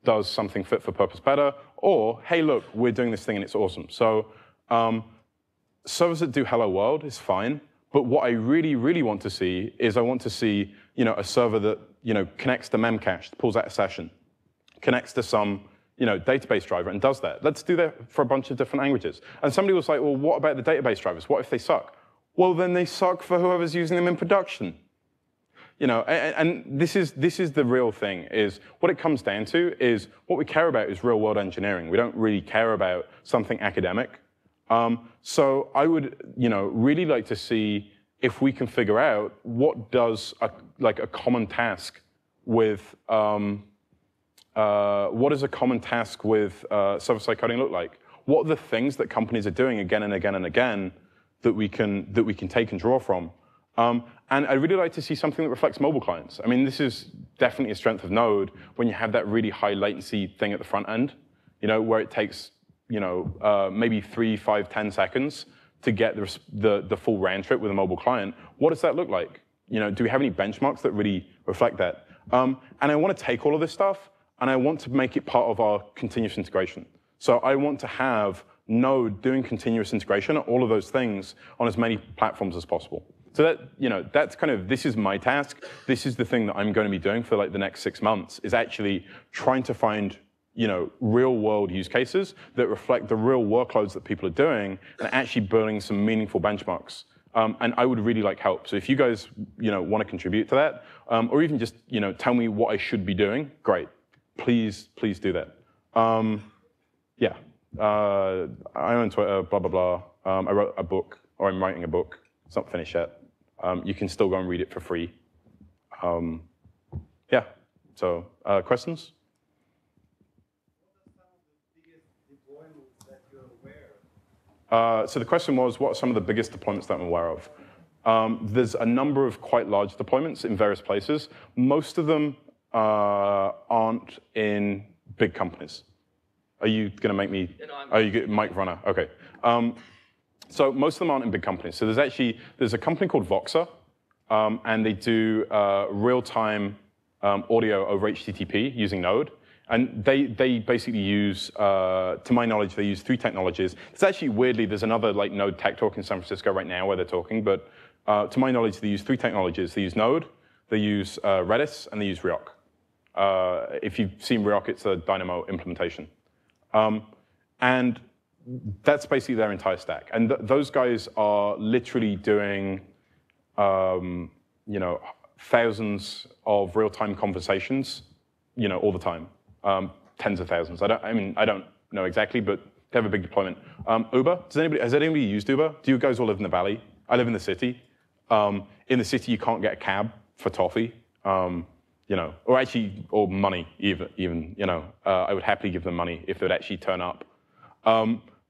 does something fit for purpose better, or, hey, look, we're doing this thing and it's awesome. So servers that do hello world is fine, but what I really, really want to see is I want to see a server that connects to Memcache, pulls out a session, connects to some database driver and does that. Let's do that for a bunch of different languages. And somebody was like, well, what about the database drivers? What if they suck? Well, then they suck for whoever's using them in production. And this is the real thing, is what it comes down to is what we care about is real world engineering. We don't really care about something academic. So I would really like to see if we can figure out what does a common task with what does a common task with server-side coding look like? What are the things that companies are doing again and again and again that we can take and draw from? And I'd really like to see something that reflects mobile clients. I mean, this is definitely a strength of Node when you have that really high latency thing at the front end, where it takes maybe 3, 5, 10 seconds to get the full round trip with a mobile client. What does that look like? Do we have any benchmarks that really reflect that? And I want to take all of this stuff and I want to make it part of our continuous integration. So I want to have Node doing continuous integration, all of those things on as many platforms as possible. So that, that's kind of, this is my task. This is the thing that I'm going to be doing for like the next 6 months, is actually trying to find, real world use cases that reflect the real workloads that people are doing and actually building some meaningful benchmarks. And I would really like help. So if you guys, want to contribute to that, or even just, tell me what I should be doing, great. Please do that. Yeah. I own Twitter, blah, blah, blah. I wrote a book, or I'm writing a book. It's not finished yet. You can still go and read it for free. Yeah, so questions? What are some of the biggest deployments that you're aware of? So the question was, what are some of the biggest deployments that I'm aware of? There's a number of quite large deployments in various places. Most of them aren't in big companies. Are you going to make me? Oh, you get Mike Runner. OK. So most of them aren't in big companies. So there's a company called Voxer, and they do real-time audio over HTTP using Node. And they basically use, to my knowledge, they use 3 technologies. It's actually, weirdly, there's another like Node tech talk in San Francisco right now where they're talking. But to my knowledge, they use 3 technologies. They use Node, they use Redis, and they use Riok. If you've seen Riok, it's a Dynamo implementation. And that's basically their entire stack. And those guys are literally doing, thousands of real-time conversations, all the time, tens of thousands. I don't know exactly, but they have a big deployment. Uber, has anybody used Uber? Do you guys all live in the valley? I live in the city. In the city, you can't get a cab for toffee, or money even. I would happily give them money if they would actually turn up.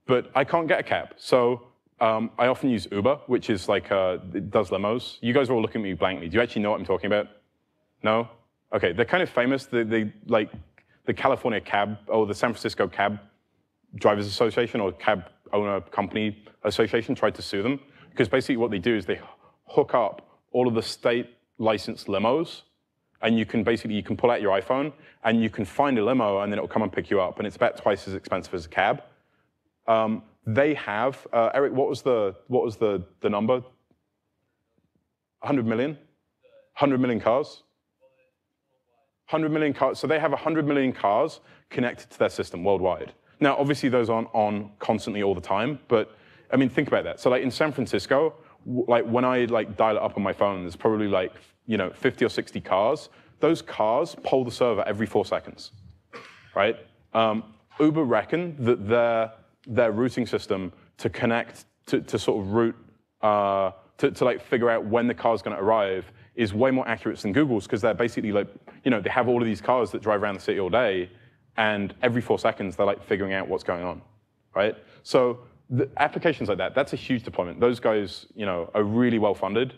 But I can't get a cab. So I often use Uber, which is like, it does limos. You guys are all looking at me blankly. Do you actually know what I'm talking about? No? OK, they're kind of famous. Like the California cab, or the San Francisco Cab Drivers Association, or Cab Owner Company Association tried to sue them. Because basically what they do is they hook up all of the state licensed limos, and you can pull out your iPhone, and you can find a limo, and then it'll come and pick you up. And it's about twice as expensive as a cab. They have, Eric, what was the number? 100 million? 100 million cars? 100 million cars. So they have 100 million cars connected to their system worldwide. Now, obviously, those aren't on constantly all the time, but I mean, think about that. So like in San Francisco, like when I dial it up on my phone, there's probably 50 or 60 cars. Those cars poll the server every 4 seconds, right? Uber reckon that their routing system to connect to sort of route to figure out when the car's going to arrive is way more accurate than Google's, because they're basically they have all of these cars that drive around the city all day, and every 4 seconds they're figuring out what's going on, right? So the applications like that, that's a huge deployment. Those guys, are really well funded.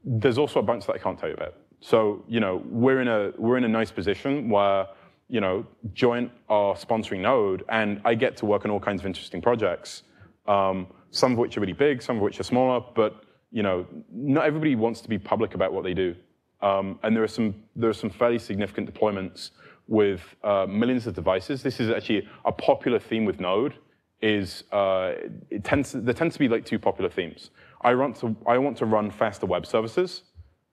There's also a bunch that I can't tell you about. So, we're in a nice position where, Joint are sponsoring Node, and I get to work on all kinds of interesting projects. Some of which are really big, some of which are smaller, but not everybody wants to be public about what they do. And there are some fairly significant deployments with millions of devices. This is actually a popular theme with Node. There tends to be 2 popular themes. I want to run faster web services,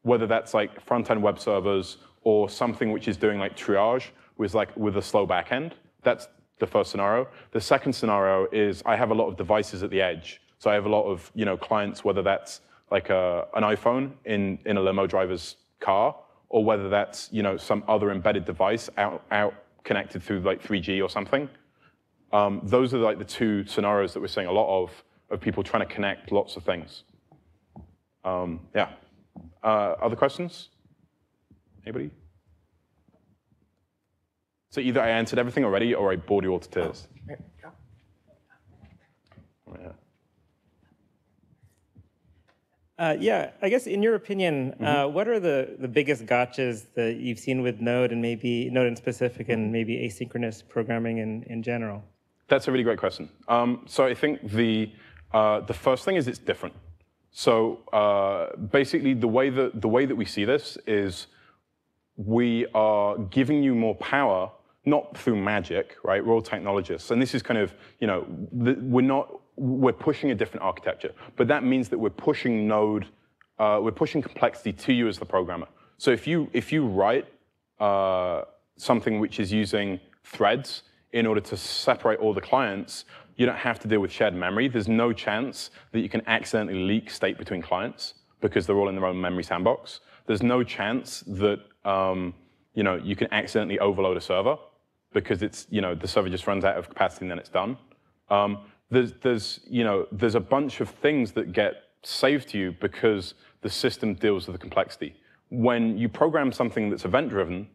whether that's front-end web servers or something which is doing triage with a slow backend. That's the first scenario. The second scenario is I have a lot of devices at the edge. So I have a lot of clients, whether that's an iPhone in a limo driver's car, or whether that's some other embedded device out connected through 3G or something. Those are the 2 scenarios that we're seeing a lot of people trying to connect lots of things. Yeah. Other questions? Anybody? So either I answered everything already or I bored you all to tears. Yeah, I guess in your opinion, what are the biggest gotchas that you've seen with Node and maybe Node in specific and maybe asynchronous programming in general? That's a really great question. So I think the first thing is it's different. So basically, the way that we see this is we are giving you more power, not through magic, right? We're all technologists, and this is kind of, we're pushing a different architecture, but that means that we're pushing Node, we're pushing complexity to you as the programmer. So if you write something which is using threads in order to separate all the clients, you don't have to deal with shared memory. There's no chance that you can accidentally leak state between clients because they're all in their own memory sandbox. There's no chance that you can accidentally overload a server because it's the server just runs out of capacity and then it's done. There's a bunch of things that get saved to you because the system deals with the complexity. When you program something that's event-driven,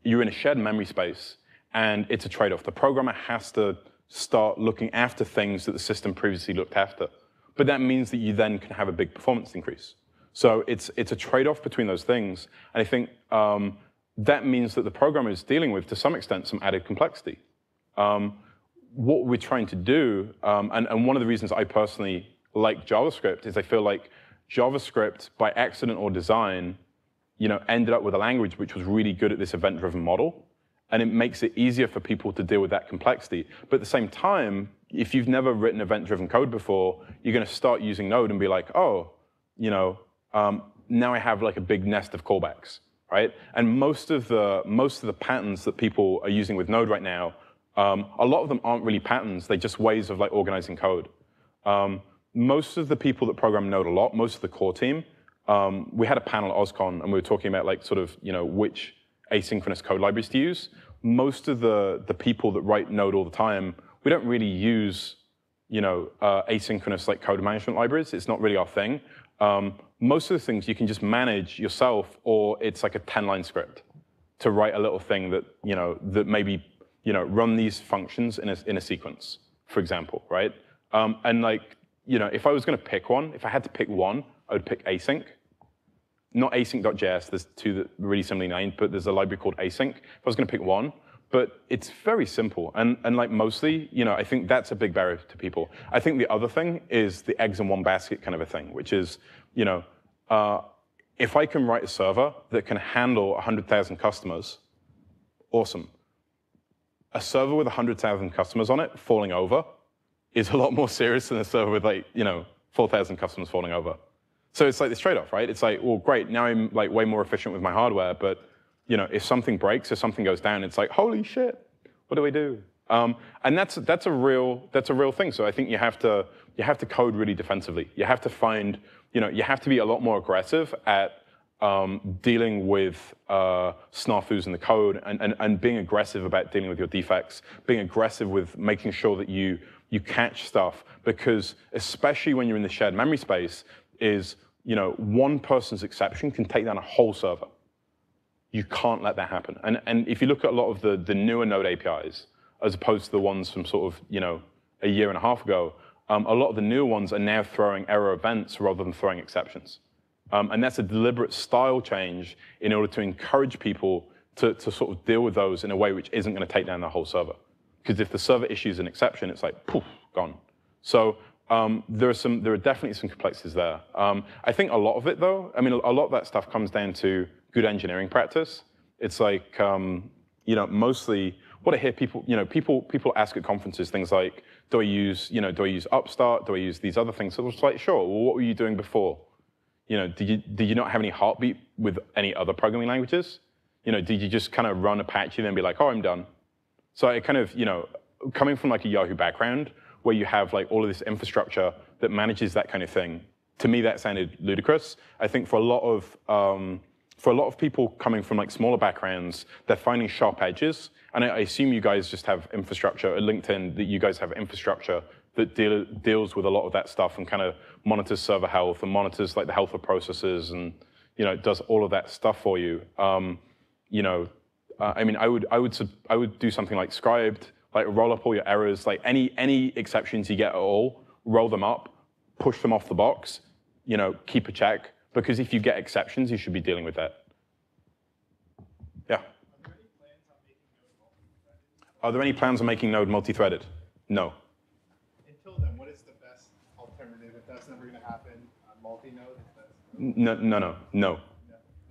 you're in a shared memory space, and it's a trade-off. The programmer has to start looking after things that the system previously looked after. But that means that you then can have a big performance increase. So it's a trade-off between those things. And I think that means that the programmer is dealing with, to some extent, some added complexity. What we're trying to do, and one of the reasons I personally like JavaScript is I feel like JavaScript, by accident or design, ended up with a language which was really good at this event-driven model. And it makes it easier for people to deal with that complexity. But at the same time, if you've never written event-driven code before, you're going to start using Node and be like, oh, now I have like a big nest of callbacks, right? And most of the patterns that people are using with Node right now, a lot of them aren't really patterns. They're just ways of like organizing code. Most of the people that program Node a lot, most of the core team, we had a panel at OSCON and we were talking about like sort of which asynchronous code libraries to use. Most of the people that write Node all the time, we don't really use asynchronous like code management libraries. It's not really our thing. Most of the things you can just manage yourself, or it's like a 10-line script to write a little thing that that maybe run these functions in a sequence, for example, right? And like if I was going to pick one, if I had to pick one, I would pick async. Not async.js, there's two that are really similarly named, but there's a library called async. If I was going to pick one, but it's very simple. And like mostly, I think that's a big barrier to people. I think the other thing is the eggs in one basket kind of a thing, which is, if I can write a server that can handle 100,000 customers, awesome. A server with 100,000 customers on it falling over is a lot more serious than a server with like, 4,000 customers falling over. So it's like this trade-off, right? It's like, well, great, now I'm like way more efficient with my hardware, but if something breaks, if something goes down, it's like, holy shit, what do we do? And that's a real thing. So I think you have to code really defensively. You have to find, you have to be a lot more aggressive at dealing with snafus in the code and being aggressive about dealing with your defects, being aggressive with making sure that you catch stuff, because especially when you're in the shared memory space, is one person's exception can take down a whole server. You can't let that happen. And if you look at a lot of the newer Node APIs, as opposed to the ones from sort of a year and a half ago, a lot of the newer ones are now throwing error events rather than throwing exceptions. And that's a deliberate style change in order to encourage people to sort of deal with those in a way which isn't going to take down the whole server. Because if the server issues an exception, it's like, poof, gone. So there are definitely some complexities there. I think a lot of it, though, a lot of that stuff comes down to good engineering practice. It's like, mostly what I hear people ask at conferences, things like, do I use Upstart? Do I use these other things? So it's like, sure. Well, what were you doing before? Did you not have any heartbeat with any other programming languages? Did you just kind of run Apache and then be like, oh, I'm done? So I kind of, coming from like a Yahoo background, where you have like all of this infrastructure that manages that kind of thing, to me that sounded ludicrous. I think for a lot of people coming from like smaller backgrounds, they're finding sharp edges. And I assume you guys just have infrastructure at LinkedIn, that you guys have infrastructure that deals with a lot of that stuff and kind of monitors server health and monitors like the health of processes and does all of that stuff for you. I mean, I would do something like scribed, like roll up all your errors, like any exceptions you get at all, roll them up, push them off the box, keep a check, because if you get exceptions, you should be dealing with that. Yeah. Are there any plans on making Node multi-threaded? No. Until then, what is the best alternative if that's never going to happen? Multi-node?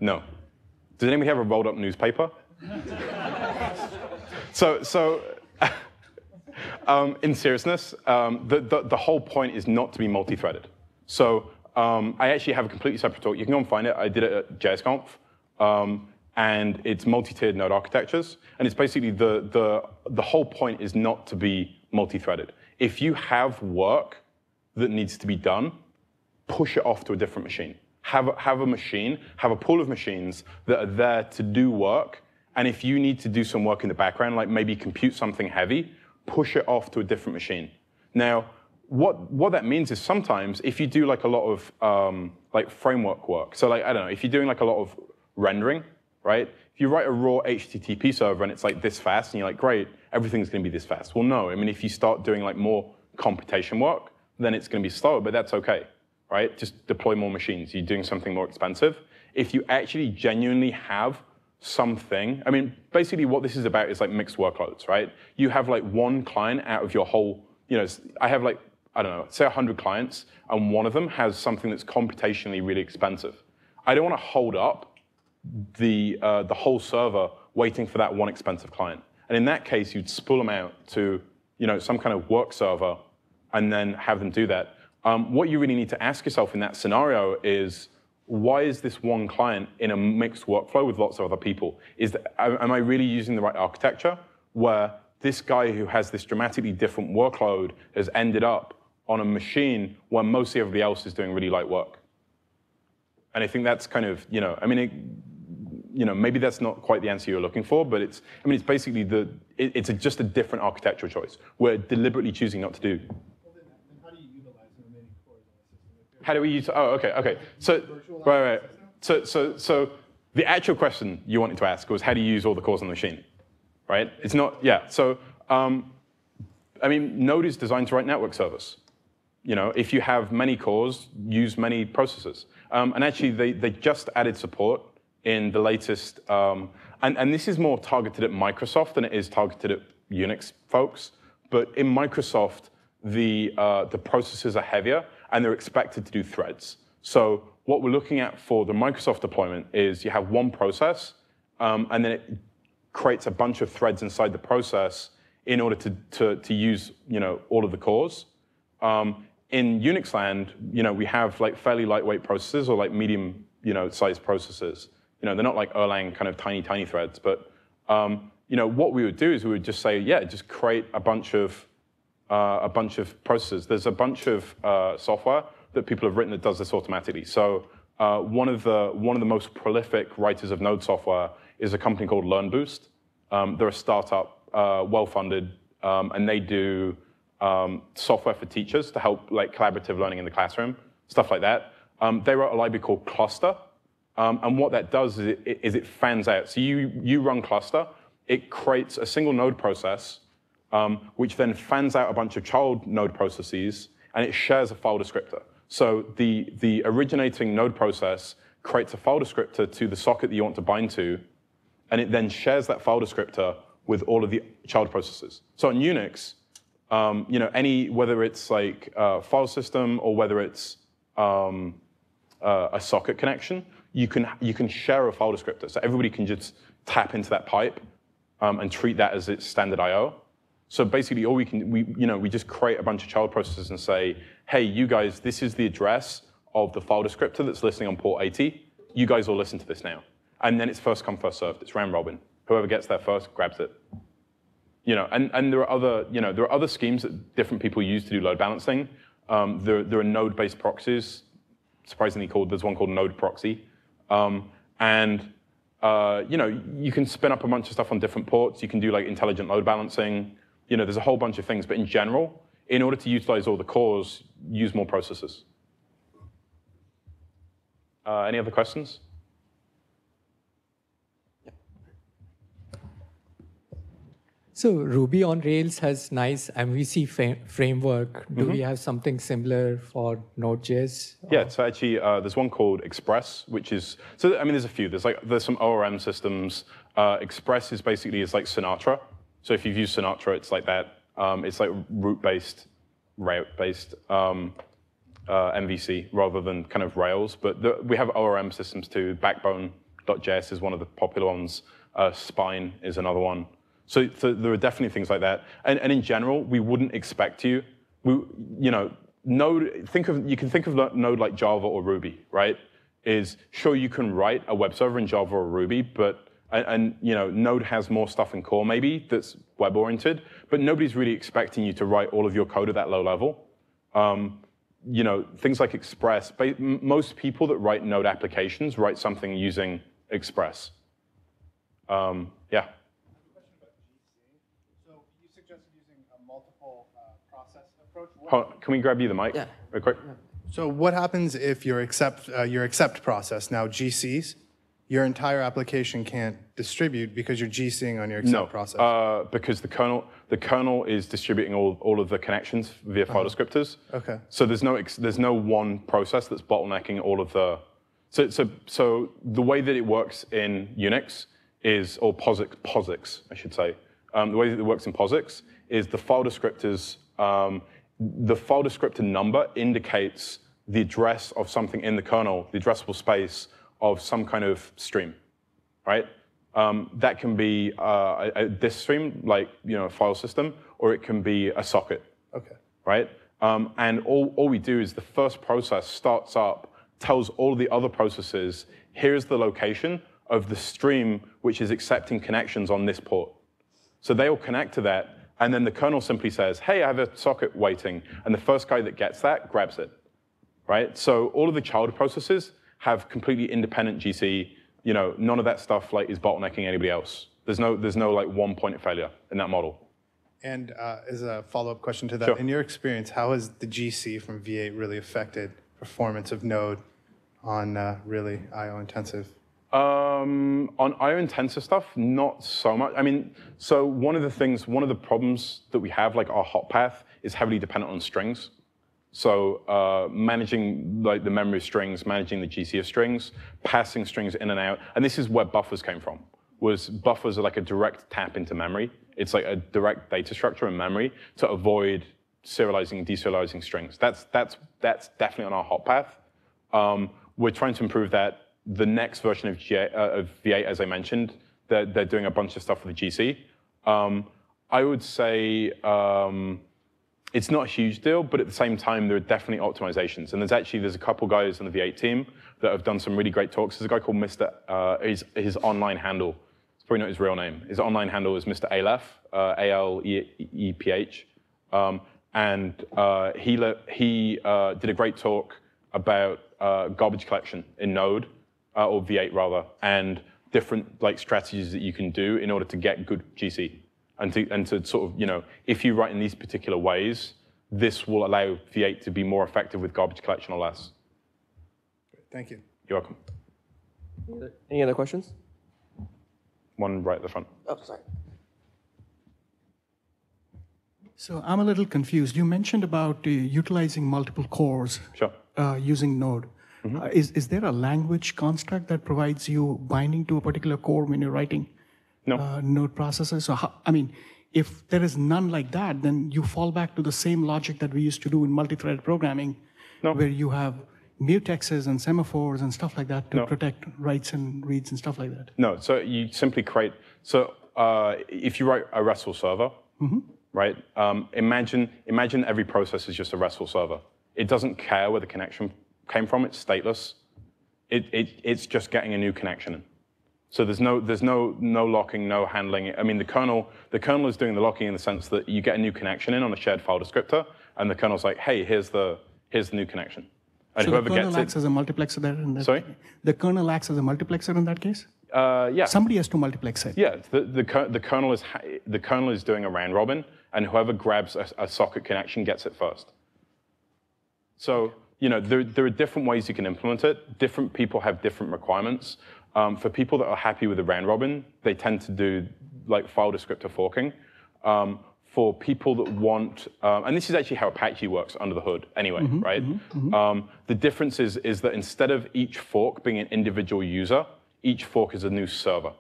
No. Does anybody have a rolled up newspaper? So in seriousness, the whole point is not to be multi-threaded. So I actually have a completely separate talk. You can go and find it. I did it at JSConf. And it's multi-tiered node architectures. And it's basically the whole point is not to be multi-threaded. If you have work that needs to be done, push it off to a different machine. Have a pool of machines that are there to do work. And if you need to do some work in the background, like maybe compute something heavy, push it off to a different machine. Now, what that means is sometimes if you do like a lot of like framework work, so like, I don't know, if you're doing like a lot of rendering, right? If you write a raw HTTP server and it's like this fast, and you're like, great, everything's going to be this fast. Well, no. I mean, if you start doing like more computation work, then it's going to be slower, but that's okay, right? Just deploy more machines. You're doing something more expensive. If you actually genuinely have something, I mean, basically what this is about is like mixed workloads, right? You have like one client out of your whole, I have like, I don't know, say 100 clients, and one of them has something that's computationally really expensive. I don't want to hold up the whole server waiting for that one expensive client. And in that case, you'd spool them out to some kind of work server and then have them do that. What you really need to ask yourself in that scenario is, why is this one client in a mixed workflow with lots of other people? Am I really using the right architecture where this guy who has this dramatically different workload has ended up on a machine where mostly everybody else is doing really light work? And I think that's kind of, I mean, maybe that's not quite the answer you're looking for, but it's basically just a different architectural choice. We're deliberately choosing not to do. Well, then how do you utilize the remaining cores on the system? How do we use? Oh, okay. So, right. So the actual question you wanted to ask was, how do you use all the cores on the machine, right? It's not, yeah. So, I mean, Node is designed to write network servers. If you have many cores, use many processors. And actually, they just added support in the latest, and this is more targeted at Microsoft than it is targeted at Unix folks. But in Microsoft, the processors are heavier, and they're expected to do threads. So what we're looking at for the Microsoft deployment is you have one process, and then it creates a bunch of threads inside the process in order to use all of the cores. In Unix land, we have like fairly lightweight processors or like medium, sized processors. They're not like Erlang kind of tiny threads, but what we would do is we would just say, yeah, just create a bunch of processors. There's a bunch of software that people have written that does this automatically. So one of the most prolific writers of Node software is a company called LearnBoost. They're a startup, well-funded, and they do software for teachers to help like collaborative learning in the classroom, stuff like that. They wrote a library called Cluster, and what that does is it fans out. So you run Cluster, it creates a single node process, which then fans out a bunch of child node processes, and it shares a file descriptor. So the originating node process creates a file descriptor to the socket that you want to bind to, and it then shares that file descriptor with all of the child processes. So in Unix, whether it's like a file system or whether it's a socket connection, you can share a file descriptor. So everybody can just tap into that pipe and treat that as its standard I/O. So basically, all we just create a bunch of child processes and say, hey, you guys, this is the address of the file descriptor that's listening on port 80. You guys all listen to this now. And then it's first come, first served. It's round robin. Whoever gets there first grabs it. And there are other schemes that different people use to do load balancing. There are node-based proxies, surprisingly there's one called node proxy. You can spin up a bunch of stuff on different ports. You can do like intelligent load balancing. There's a whole bunch of things. But in general, in order to utilize all the cores, use more processors. Any other questions? So Ruby on Rails has nice MVC framework. Do we have something similar for Node.js? Yeah, so actually there's one called Express, which is, so I mean, there's a few. There's some ORM systems. Express is basically like Sinatra. So if you've used Sinatra, it's like that. It's like root-based, route-based MVC rather than kind of Rails. But we have ORM systems too. Backbone.js is one of the popular ones. Spine is another one. So there are definitely things like that. And in general, we wouldn't expect you, Node, you can think of Node like Java or Ruby, right? Sure, you can write a web server in Java or Ruby, but Node has more stuff in core maybe that's web-oriented, but nobody's really expecting you to write all of your code at that low level. Things like Express, most people that write Node applications write something using Express. Yeah. Can we grab you the mic real quick? So what happens if your accept process, now GCs, your entire application can't distribute because you're GCing on your accept process? No, because the kernel is distributing all of the connections via file descriptors. Okay. So there's no one process that's bottlenecking all of the. So the way that it works in Unix or POSIX, I should say. The way that it works in POSIX is the file descriptors. The file descriptor number indicates the address of something in the kernel, the addressable space of some kind of stream, right? That can be a disk stream, like a file system, or it can be a socket, right? And all we do is the first process starts up, tells all the other processes, here's the location of the stream which is accepting connections on this port. So they all connect to that. And then the kernel simply says, hey, I have a socket waiting. And the first guy that gets that grabs it, right? So all of the child processes have completely independent GC. None of that stuff is bottlenecking anybody else. There's no like one point of failure in that model. And as a follow-up question to that, Sure. In your experience, how has the GC from V8 really affected performance of Node on really I/O intensive? On I/O intensive stuff, not so much. I mean, so one of the problems that we have, like our hot path, is heavily dependent on strings. So managing like the memory of strings, managing the GC of strings, passing strings in and out, and this is where buffers came from. Buffers are like a direct tap into memory. It's like a direct data structure in memory to avoid serializing and deserializing strings. That's definitely on our hot path. We're trying to improve that. The next version of V8, as I mentioned, they're doing a bunch of stuff with the GC. I would say it's not a huge deal, but at the same time, there are definitely optimizations. And there's a couple guys on the V8 team that have done some really great talks. There's a guy called Mr. His online handle, it's probably not his real name. His online handle is Mr. Aleph, A-L-E-P-H. And he did a great talk about garbage collection in Node, or V8 rather, and different strategies that you can do in order to get good GC. And to sort of, if you write in these particular ways, this will allow V8 to be more effective with garbage collection or less. Thank you. You're welcome. Any other questions? One right at the front. Oh, sorry. So I'm a little confused. You mentioned about utilizing multiple cores using Node. Mm-hmm. Is there a language construct that provides you binding to a particular core when you're writing Node processors? So if there is none like that, then you fall back to the same logic that we used to do in multi-threaded programming, where you have mutexes and semaphores and stuff like that to protect writes and reads and stuff like that. No, so you simply create, if you write a RESTful server, right, imagine every process is just a RESTful server. It doesn't care where the connection came from, it's stateless. It's just getting a new connection in. So there's no locking, no handling. I mean, the kernel is doing the locking in the sense that you get a new connection in on a shared file descriptor, and the kernel's like, hey, here's the new connection. And so whoever the kernel gets acts as a multiplexer there in that Sorry? The kernel acts as a multiplexer in that case? Yeah. Somebody has to multiplex it. Yeah, the kernel is doing a round robin, and whoever grabs a socket connection gets it first. So there are different ways you can implement it. Different people have different requirements. For people that are happy with the round robin, they tend to do file descriptor forking. for people that want, and this is actually how Apache works under the hood anyway, right? The difference is that instead of each fork being an individual user, each fork is a new server.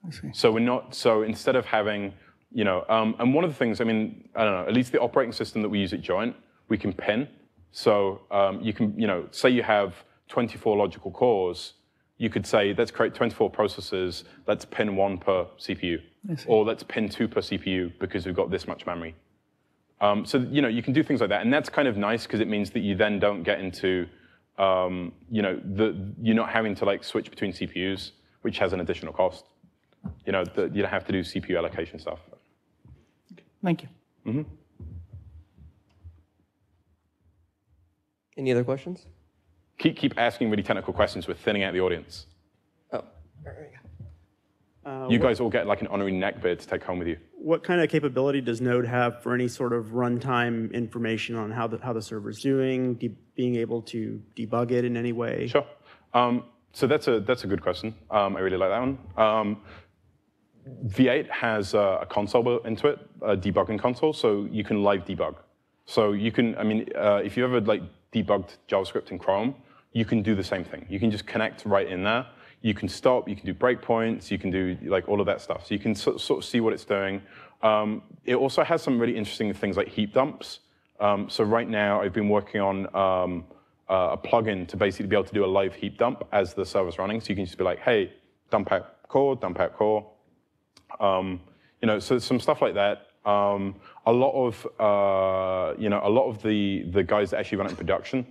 I see. So we're not, so instead of having, and one of the things, I mean, I don't know, at least the operating system that we use at Joint, we can pin. So you can, say you have 24 logical cores, you could say, let's create 24 processors, let's pin 1 per CPU. Or let's pin 2 per CPU because we've got this much memory. So, you can do things like that. And that's kind of nice because it means that you then don't get into, you're not having to like switch between CPUs, which has an additional cost. You don't have to do CPU allocation stuff. Thank you. Any other questions? Keep asking really technical questions. We're thinning out the audience. Oh, there we go. You guys all get like an honorary neckbeard to take home with you. What kind of capability does Node have for any sort of runtime information on how the server's doing, being able to debug it in any way? Sure. So that's a good question. I really like that one. V8 has a console built into it, a debugging console, so you can live debug. So you can, if you ever like debugged JavaScript in Chrome, you can do the same thing. You can just connect right in there. You can stop, you can do breakpoints, you can do like all of that stuff. So you can sort of see what it's doing. It also has some really interesting things like heap dumps. So right now I've been working on a plugin to basically be able to do a live heap dump as the server's running. So you can just be like, hey, dump out core, dump out core. So some stuff like that. A lot of the guys that actually run it in production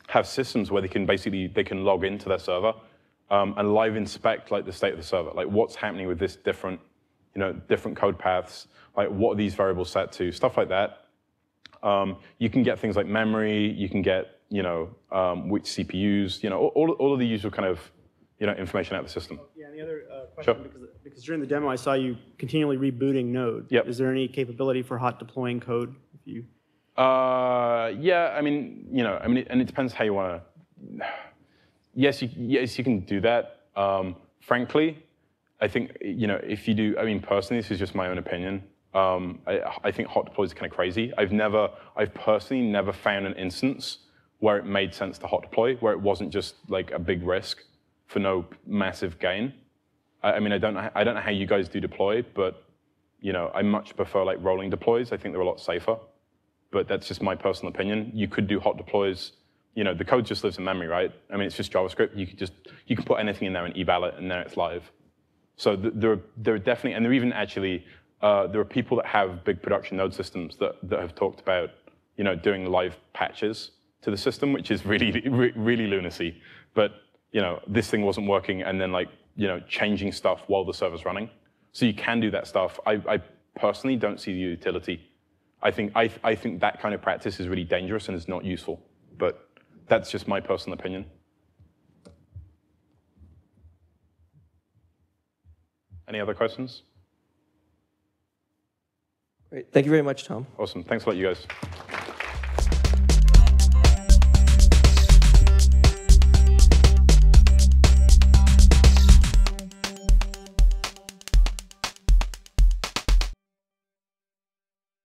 have systems where they can log into their server and live inspect like the state of the server, like what's happening with this different code paths, like what are these variables set to, stuff like that. You can get things like memory, you can get which CPUs, all of the usual kind of information out of the system. Yeah, and the other question, Sure. because during the demo I saw you continually rebooting Node. Yep. Is there any capability for hot deploying code? If you... Yeah, and it depends how you want to. Yes, you can do that. Frankly, I think if you do, personally, this is just my own opinion. I think hot deploys are kind of crazy. I've personally never found an instance where it made sense to hot deploy, where it wasn't just like a big risk for no massive gain. I don't know how you guys do deploy, but I much prefer like rolling deploys. I think they're a lot safer. But that's just my personal opinion. You could do hot deploys. The code just lives in memory, right? It's just JavaScript. You can put anything in there and eval it, and then it's live. So there are definitely, and there are even actually, there are people that have big production node systems that have talked about, doing live patches to the system, which is really, really lunacy. But this thing wasn't working, and then changing stuff while the server's running. So you can do that stuff. I personally don't see the utility. I think that kind of practice is really dangerous and is not useful. But that's just my personal opinion. Any other questions? Great. Thank you very much, Tom. Awesome. Thanks a lot, you guys.